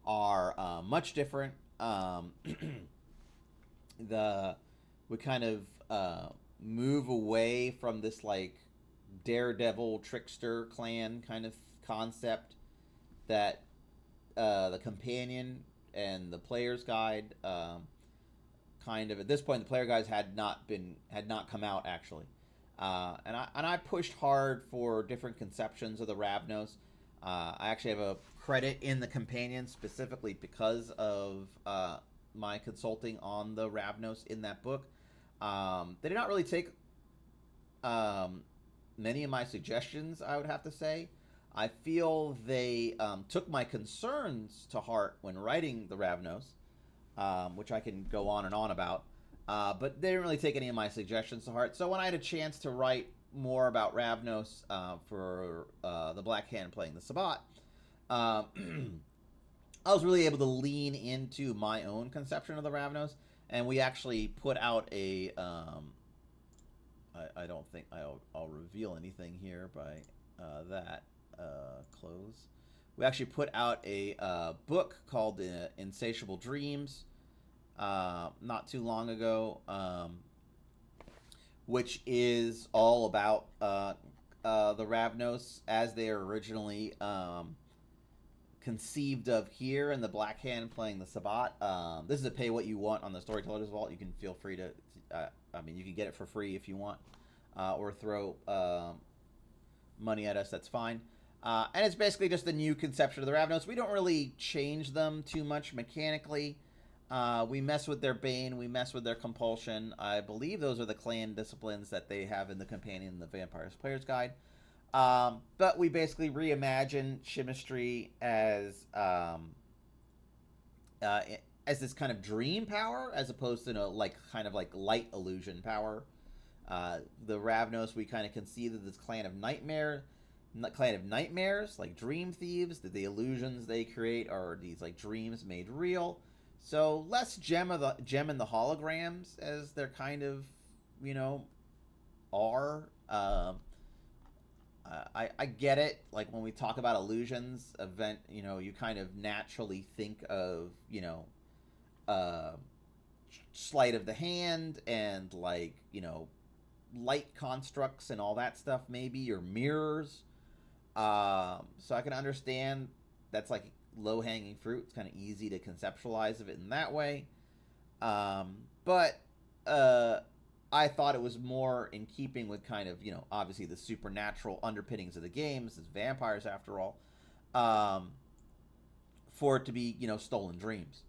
are much different. We kind of move away from this like daredevil trickster clan kind of concept that the companion and the player's guide kind of, at this point the player guides had not come out actually, and I pushed hard for different conceptions of the Ravnos. I actually have a credit in the companion specifically because of my consulting on the Ravnos in that book. They did not really take many of my suggestions, I would have to say. I feel they took my concerns to heart when writing the Ravnos, which I can go on and on about. But they didn't really take any of my suggestions to heart. So when I had a chance to write more about Ravnos for the Black Hand playing the Sabbat, I was really able to lean into my own conception of the Ravnos, and we actually put out a I don't think I'll reveal anything here by that close. We actually put out a book called Insatiable Dreams not too long ago, which is all about the Ravnos as they are originally conceived of here in the Black Hand playing the Sabbat. This is a pay what you want on the Storyteller's Vault. You can feel free to, you can get it for free if you want, or throw money at us, that's fine. And it's basically just a new conception of the Ravnos. We don't really change them too much mechanically. We mess with their Bane, we mess with their Compulsion. I believe those are the clan disciplines that they have in the Companion, the Vampire's Player's Guide. But we basically reimagine Chemistry as this kind of dream power, as opposed to kind of like light illusion power. The Ravnos, we kind of conceive of this clan of nightmares, like dream thieves. That the illusions they create are these like dreams made real. So less gem in the holograms as they're kind of, are. I get it. Like when we talk about illusions, you kind of naturally think of, sleight of the hand and light constructs and all that stuff, maybe, or mirrors. So I can understand that's like low-hanging fruit. It's kind of easy to conceptualize of it in that way. But I thought it was more in keeping with kind of, obviously the supernatural underpinnings of the games, as vampires after all, for it to be, stolen dreams.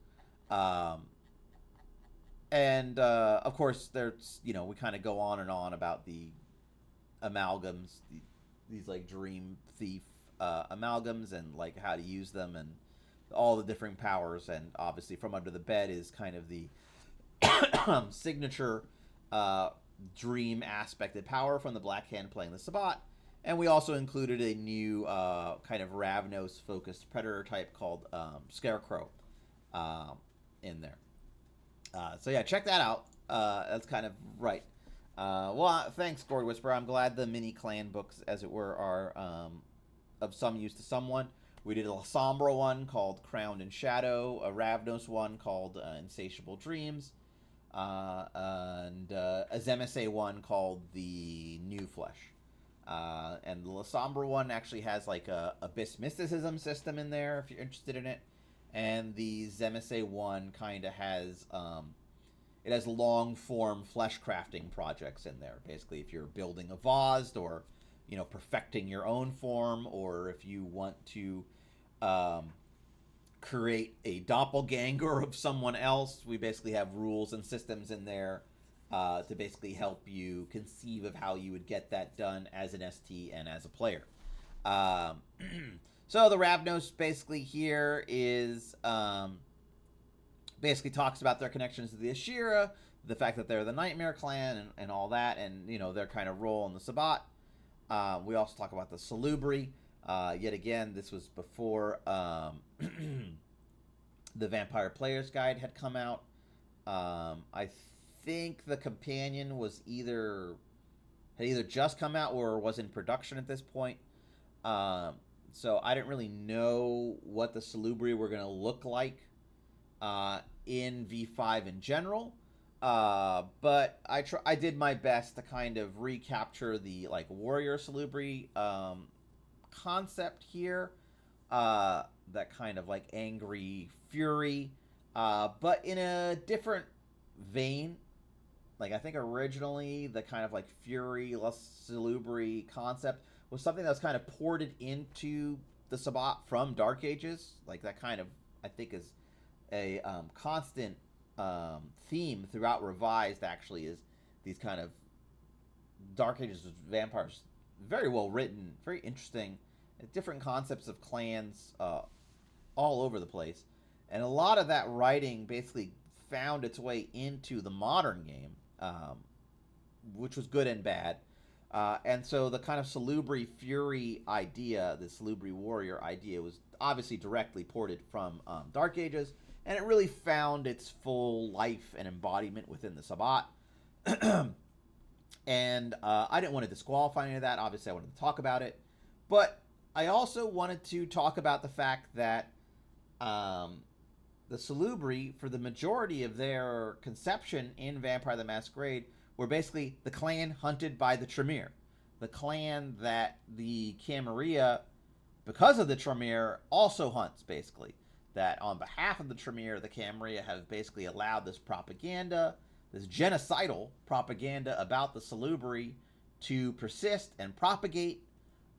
And of course, there's, we kind of go on and on about the amalgams, these like dream thief amalgams, and like how to use them, and all the different powers. And obviously, from under the bed is kind of the signature uh, dream aspected power from the Black Hand playing the Sabbat. And we also included a new kind of Ravnos focused predator type called Scarecrow um, in there. So yeah, check that out. That's kind of right. Well, thanks, Gory Whisperer. I'm glad the mini clan books, as it were, are of some use to someone. We did a Sombra one called Crowned in Shadow, a Ravnos one called Insatiable Dreams, and a Zemese one called The New Flesh. And the Sombra one actually has like a Abyss Mysticism system in there if you're interested in it. And the Zemese one kind of has it has long form flesh crafting projects in there. Basically, if you're building a vase, or perfecting your own form, or if you want to um, create a doppelganger of someone else, we basically have rules and systems in there to basically help you conceive of how you would get that done as an ST and as a player. Um, so the Ravnos basically here is basically talks about their connections to the Ashira, the fact that they're the Nightmare Clan, and all that, and their kind of role in the Sabbat. We also talk about the Salubri. Yet again, this was before the Vampire Player's Guide had come out. I think the companion had either just come out or was in production at this point. So I didn't really know what the Salubri were going to look like in V5 in general. But I did my best to kind of recapture the like warrior Salubri concept here. That kind of like angry fury, but in a different vein. Like, I think originally the kind of like fury, less Salubri concept was something that was kind of ported into the Sabbat from Dark Ages. Like, that kind of, I think, is a constant theme throughout Revised, actually, is these kind of Dark Ages vampires. Very well written, very interesting, different concepts of clans all over the place. And a lot of that writing basically found its way into the modern game, which was good and bad. And so the kind of Salubri Fury idea, the Salubri Warrior idea, was obviously directly ported from Dark Ages, and it really found its full life and embodiment within the Sabbat. And I didn't want to disqualify any of that. Obviously, I wanted to talk about it. But I also wanted to talk about the fact that the Salubri, for the majority of their conception in Vampire the Masquerade, were basically the clan hunted by the Tremere. The clan that the Camarilla, because of the Tremere, also hunts, basically. That on behalf of the Tremere, the Camarilla have basically allowed this propaganda, this genocidal propaganda about the Salubri to persist and propagate,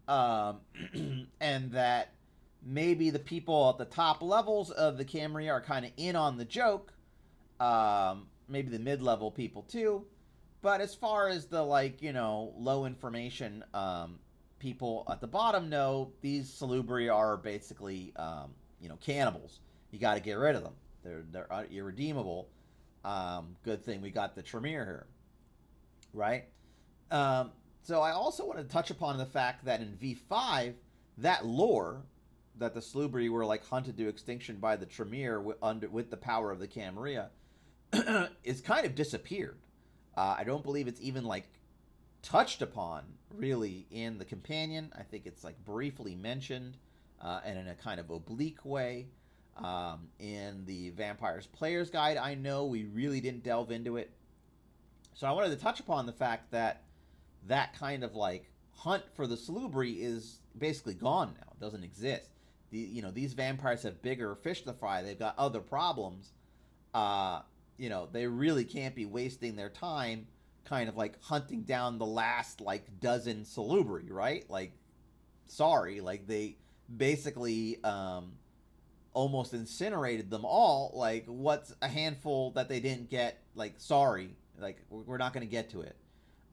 and that maybe the people at the top levels of the Camarilla are kind of in on the joke, maybe the mid-level people too, but as far as the low information people at the bottom know, these Salubri are basically cannibals. You got to get rid of them. They're irredeemable. Good thing we got the Tremere here, right? So I also want to touch upon the fact that in V5, that lore that the Salubri were like hunted to extinction by the Tremere with the power of the Camarilla is kind of disappeared. I don't believe it's even like touched upon really in the companion. I think it's like briefly mentioned and in a kind of oblique way in the Vampire's Player's Guide. I know we really didn't delve into it. So I wanted to touch upon the fact that that kind of like hunt for the Salubri is basically gone now. It doesn't exist. These vampires have bigger fish to fry. They've got other problems. They really can't be wasting their time kind of like hunting down the last like dozen Salubri, right? Like, sorry, like they basically almost incinerated them all. Like, what's a handful that they didn't get? Like, sorry, like we're not going to get to it.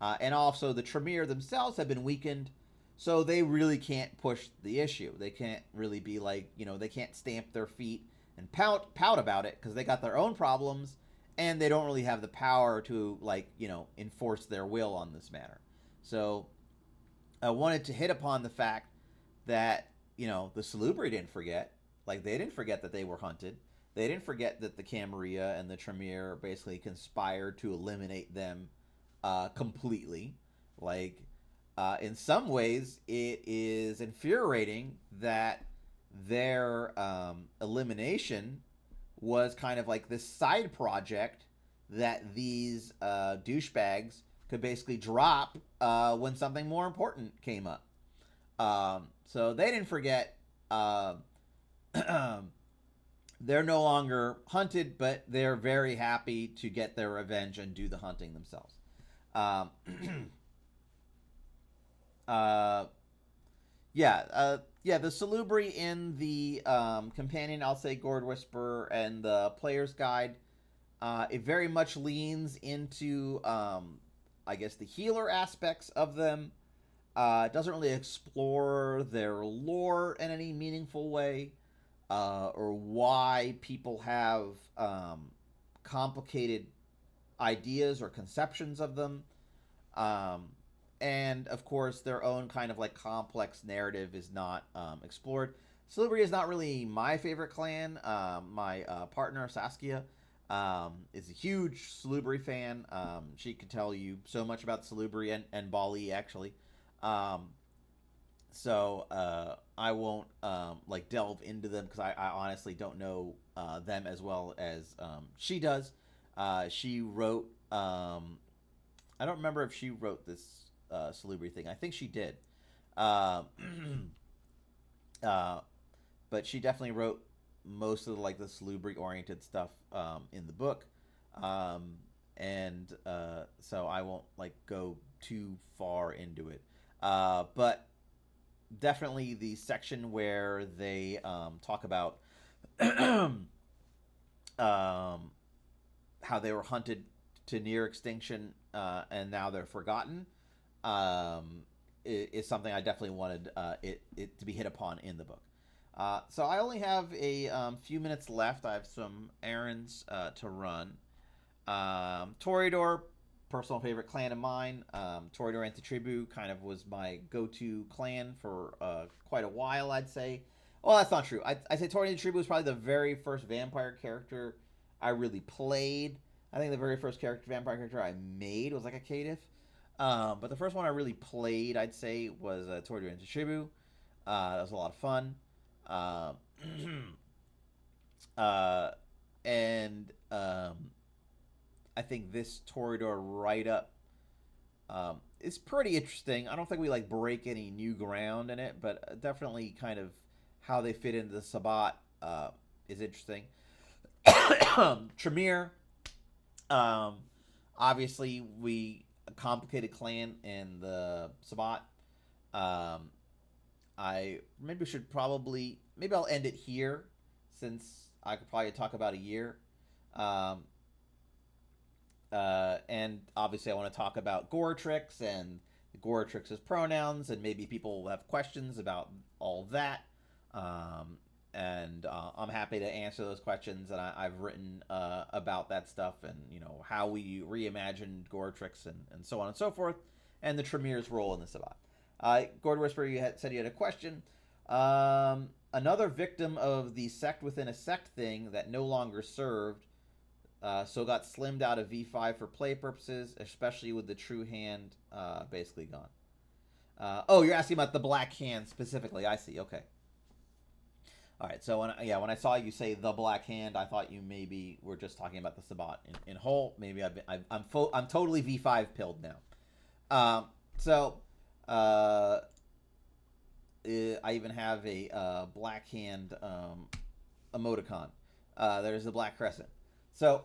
And also the Tremere themselves have been weakened, so they really can't push the issue. They can't really be like, they can't stamp their feet and pout about it because they got their own problems, and they don't really have the power to like enforce their will on this matter. So I wanted to hit upon the fact that the Salubri didn't forget. Like, they didn't forget that they were hunted. They didn't forget that the Camarilla and the Tremere basically conspired to eliminate them completely. Like, in some ways, it is infuriating that their elimination was kind of like this side project that these douchebags could basically drop when something more important came up. So they didn't forget. They're no longer hunted, but they're very happy to get their revenge and do the hunting themselves. Um, uh, yeah, the Salubri in the companion, I'll say, Gourd Whisperer, and the player's guide, it very much leans into, I guess, the healer aspects of them. It doesn't really explore their lore in any meaningful way, or why people have complicated ideas or conceptions of them. Um, and of course, their own kind of like complex narrative is not explored. Salubri is not really my favorite clan. My partner Saskia is a huge Salubri fan. She could tell you so much about Salubri and Bali actually. Um, so I won't like delve into them because I honestly don't know them as well as she does. She wrote. I don't remember if she wrote this Salubri thing. I think she did. Uh, uh, but she definitely wrote most of like the Salubri oriented stuff in the book. Um, and so I won't like go too far into it. But definitely the section where they talk about how they were hunted to near extinction and now they're forgotten is something I definitely wanted it to be hit upon in the book. So I only have a few minutes left. I have some errands to run. Toreador, personal favorite clan of mine. Toreador Antitribu kind of was my go-to clan for quite a while, I'd say. Well, that's not true. I'd say Toreador Antitribu was probably the very first vampire character I really played. I think the very first vampire character I made was like a caitiff. But the first one I really played, I'd say, was Toreador Antitribu. That was a lot of fun. Uh, uh, and I think this Toreador write-up is pretty interesting. I don't think we like break any new ground in it, but definitely kind of how they fit into the Sabbat is interesting. Tremere, um, obviously we a complicated clan in the Sabbat. Um, I maybe should probably maybe I'll end it here since I could probably talk about a year. Um, and obviously, I want to talk about Goratrix and Goratrix's pronouns, and maybe people will have questions about all that. Um, and I'm happy to answer those questions. And I've written about that stuff, and how we reimagined Goratrix, and so on and so forth, and the Tremere's role in the Sabbat. Gord Whisperer, said you had a question. Another victim of the sect within a sect thing that no longer served, so got slimmed out of V5 for play purposes, especially with the true hand basically gone. Oh, you're asking about the black hand specifically. I see. Okay. All right. So when I saw you say the black hand, I thought you maybe were just talking about the Sabbat in whole. Maybe I'm totally V5 pilled now. So I even have a black hand emoticon. There's the black crescent. So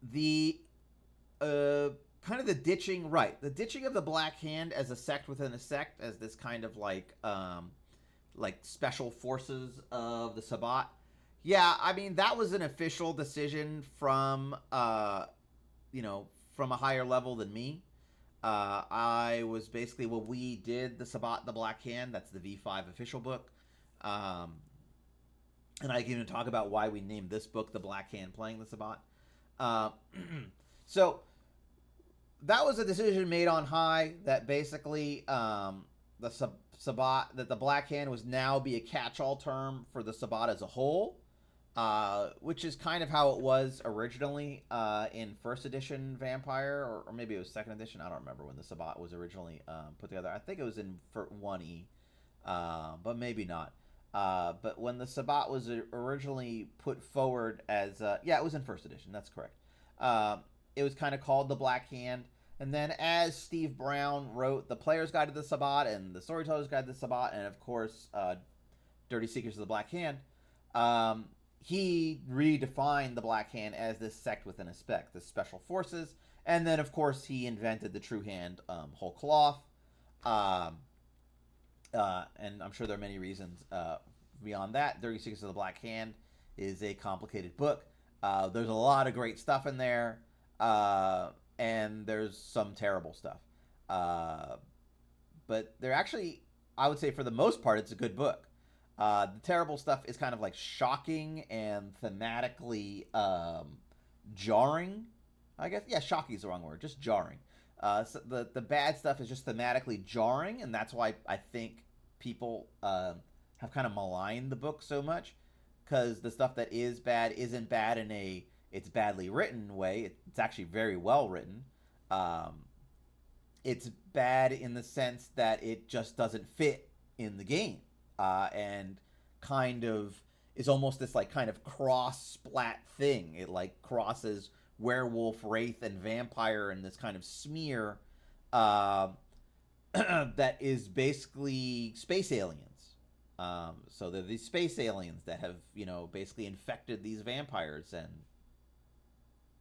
the kind of the ditching, right? The ditching of the black hand as a sect within a sect, as this kind of like special forces of the Sabbat. Yeah, I mean that was an official decision from from a higher level than me. I was basically when we did the Sabbat the Black Hand. That's the V5 official book. Um, and I can even talk about why we named this book the Black Hand playing the Sabbat. Uh, so that was a decision made on high that basically the Sabbat that the Black Hand was now be a catch-all term for the Sabbat as a whole, which is kind of how it was originally in first edition Vampire, or maybe it was second edition. I don't remember when the Sabbat was originally put together. I think it was in 1E, but maybe not. But when the Sabbat was originally put forward as, yeah, it was in first edition. That's correct. It was kind of called the Black Hand. And then as Steve Brown wrote the Player's Guide to the Sabbat and the Storyteller's Guide to the Sabbat, and of course, Dirty Secrets of the Black Hand, he redefined the Black Hand as this sect within a spec, this special forces. And then, of course, he invented the True Hand whole cloth. And I'm sure there are many reasons beyond that. 36 of the Black Hand is a complicated book. There's a lot of great stuff in there, and there's some terrible stuff. But they're actually, I would say for the most part, it's a good book. The terrible stuff is kind of like shocking and thematically jarring, I guess. Yeah, shocking is the wrong word, just jarring. So the bad stuff is just thematically jarring, and that's why I think people have kind of maligned the book so much, because the stuff that is bad isn't bad in a it's badly written way. It's actually very well written. It's bad in the sense that it just doesn't fit in the game, and kind of is almost this like kind of cross splat thing. It like crosses werewolf, wraith, and vampire in this kind of smear that is basically space aliens. So they're these space aliens that have, basically infected these vampires. And,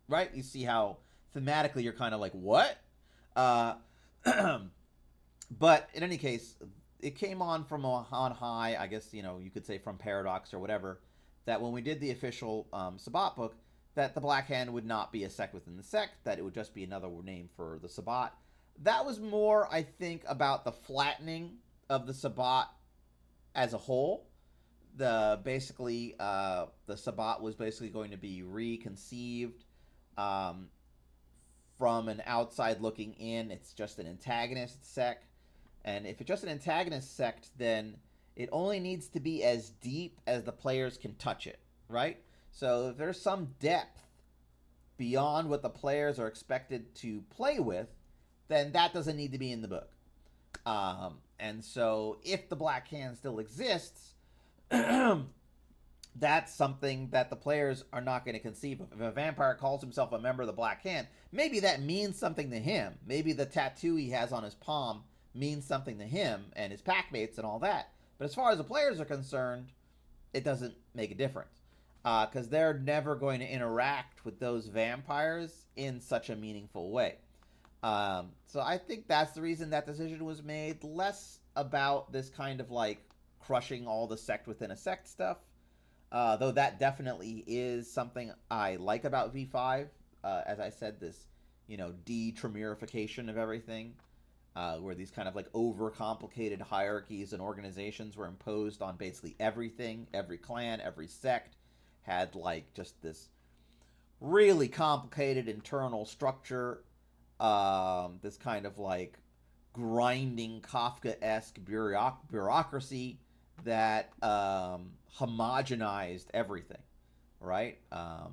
right? You see how thematically you're kind of like, what? But in any case, it came on from on high, I guess, you could say from Paradox or whatever, that when we did the official Sabbat book, that the Black Hand would not be a sect within the sect, that it would just be another name for the Sabbat. That was more, I think, about the flattening of the Sabbat as a whole. The Sabbat was basically going to be reconceived from an outside looking in. It's just an antagonist sect. And if it's just an antagonist sect, then it only needs to be as deep as the players can touch it, right? So if there's some depth beyond what the players are expected to play with, then that doesn't need to be in the book. And so if the Black Hand still exists, that's something that the players are not going to conceive of. If a vampire calls himself a member of the Black Hand, maybe that means something to him. Maybe the tattoo he has on his palm means something to him and his packmates and all that. But as far as the players are concerned, it doesn't make a difference. Because they're never going to interact with those vampires in such a meaningful way. So I think that's the reason that decision was made. Less about this kind of like crushing all the sect within a sect stuff. Though that definitely is something I like about V5. As I said, this, de-Tremerification of everything. Where these kind of like overcomplicated hierarchies and organizations were imposed on basically everything. Every clan, every sect had like just this really complicated internal structure. This kind of like grinding Kafka-esque bureaucracy that homogenized everything, right? We're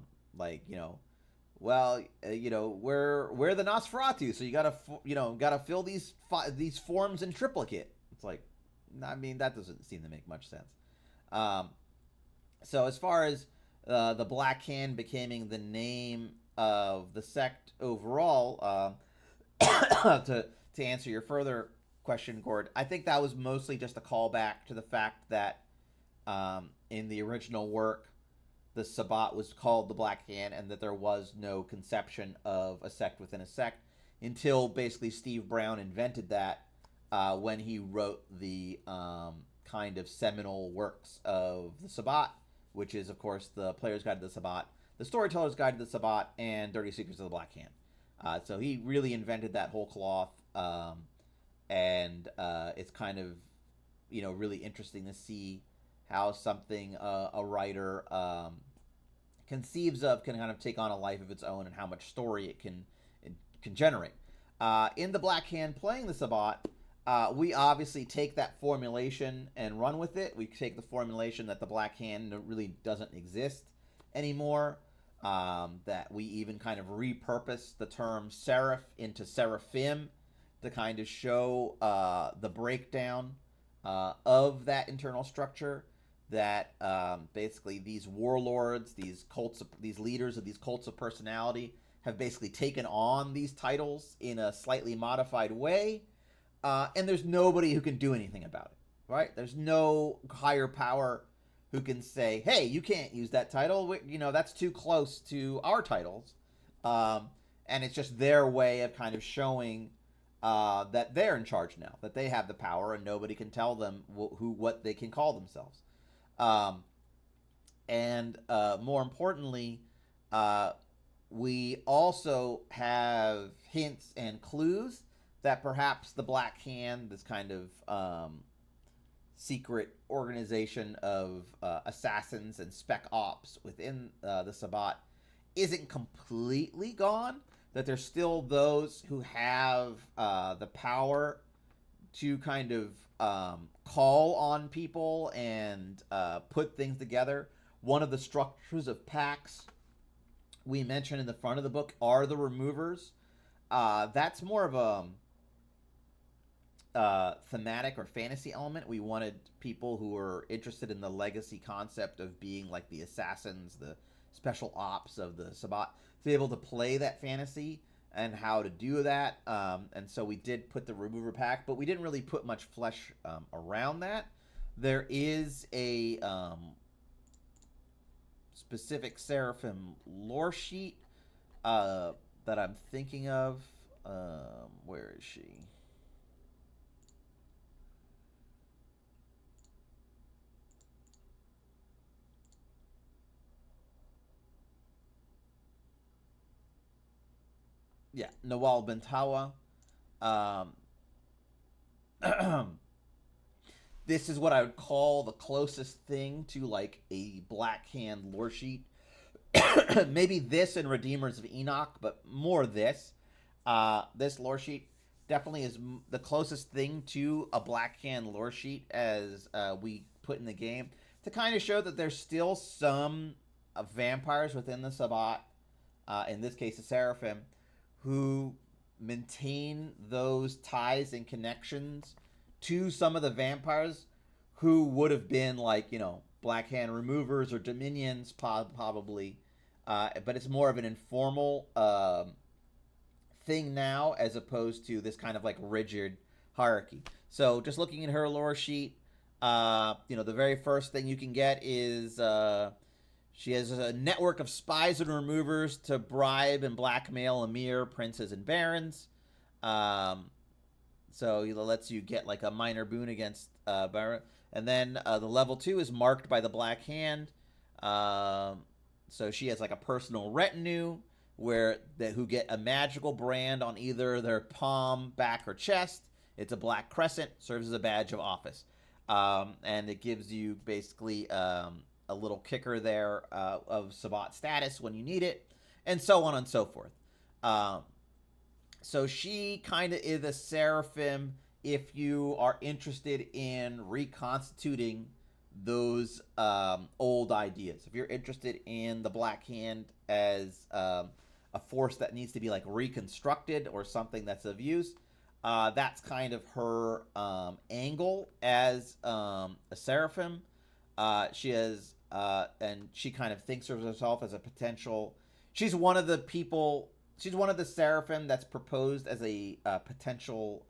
the Nosferatu, so you gotta fill these forms in triplicate. It's like, I mean, that doesn't seem to make much sense. So as far as the Black Hand becoming the name of the sect overall, to answer your further question, Gord, I think that was mostly just a callback to the fact that in the original work, the Sabbat was called the Black Hand, and that there was no conception of a sect within a sect until basically Steve Brown invented that when he wrote the kind of seminal works of the Sabbat, which is, of course, the Player's Guide to the Sabbat, the Storyteller's Guide to the Sabbat, and Dirty Secrets of the Black Hand. So he really invented that whole cloth, and it's kind of really interesting to see how something a writer conceives of can kind of take on a life of its own, and how much story it can generate. In the Black Hand playing the Sabbat, we obviously take that formulation and run with it. We take the formulation that the Black Hand really doesn't exist anymore. That we even kind of repurpose the term seraph into seraphim to kind of show the breakdown of that internal structure. That basically these warlords, these leaders of these cults of personality have basically taken on these titles in a slightly modified way, and there's nobody who can do anything about it, right? There's no higher power who can say, "Hey, you can't use that title. That's too close to our titles," and it's just their way of kind of showing that they're in charge now, that they have the power, and nobody can tell them what they can call themselves. Um, and more importantly, we also have hints and clues that perhaps the Black Hand, this kind of secret organization of assassins and spec ops within the Sabbat, isn't completely gone. That there's still those who have the power to kind of call on people and put things together. One of the structures of packs we mentioned in the front of the book are the removers. That's more of a thematic or fantasy element. We wanted people who were interested in the legacy concept of being like the assassins, the special ops of the Sabbat, to be able to play that fantasy and how to do that. And so we did put the remover pack, but we didn't really put much flesh around that. There is a specific Seraphim lore sheet that I'm thinking of. Where is she? Yeah, Nawal Bentawa. Um, this is what I would call the closest thing to like a Black Hand lore sheet. Maybe this and Redeemers of Enoch, but more this. This lore sheet definitely is the closest thing to a Black Hand lore sheet as we put in the game, to kind of show that there's still some vampires within the Sabbat, in this case the Seraphim, who maintain those ties and connections to some of the vampires who would have been like, Black Hand removers or dominions, probably. But it's more of an informal thing now, as opposed to this kind of like rigid hierarchy. So just looking at her lore sheet, the very first thing you can get is she has a network of spies and removers to bribe and blackmail emir, princes, and barons. So it lets you get like a minor boon against baron. And then the level 2 is marked by the Black Hand. So she has like a personal retinue who get a magical brand on either their palm, back, or chest. It's a black crescent, serves as a badge of office, and it gives you basically a little kicker there of Sabbat status when you need it, and so on and so forth. So she kind of is a seraphim if you are interested in reconstituting those old ideas. If you're interested in the Black Hand as a force that needs to be like reconstructed or something that's of use, that's kind of her angle as a seraphim. She has, and she kind of thinks of herself as a potential. She's one of the people. She's one of the seraphim that's proposed as a potential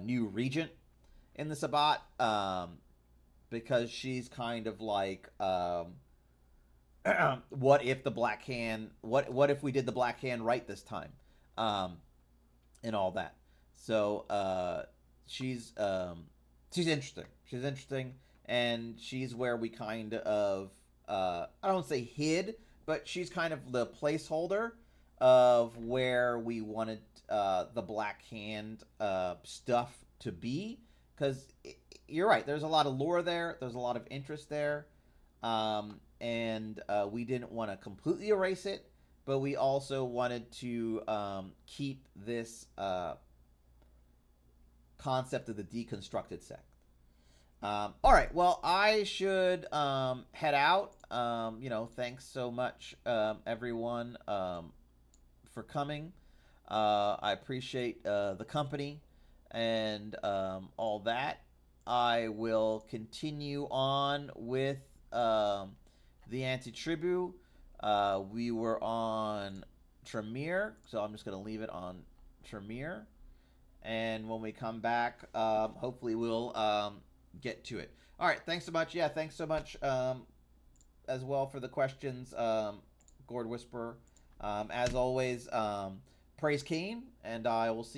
new regent in the Sabbat, because she's kind of like, what if the Black Hand? What if we did the Black Hand right this time, and all that. So she's interesting. She's interesting, and she's where we kind of I don't say hid, but she's kind of the placeholder of where we wanted the Black Hand stuff to be, because you're right. There's a lot of lore there. There's a lot of interest there, and we didn't want to completely erase it, but we also wanted to keep this concept of the deconstructed sect. All right. Well, I should head out. Thanks so much, everyone, for coming. I appreciate the company and all that. I will continue on with the Antitribu. We were on Tremere, so I'm just going to leave it on Tremere. And when we come back, hopefully we'll get to it. All right, thanks so much. Yeah, thanks so much as well for the questions, Gord Whisperer. As always, praise Keen, and I will see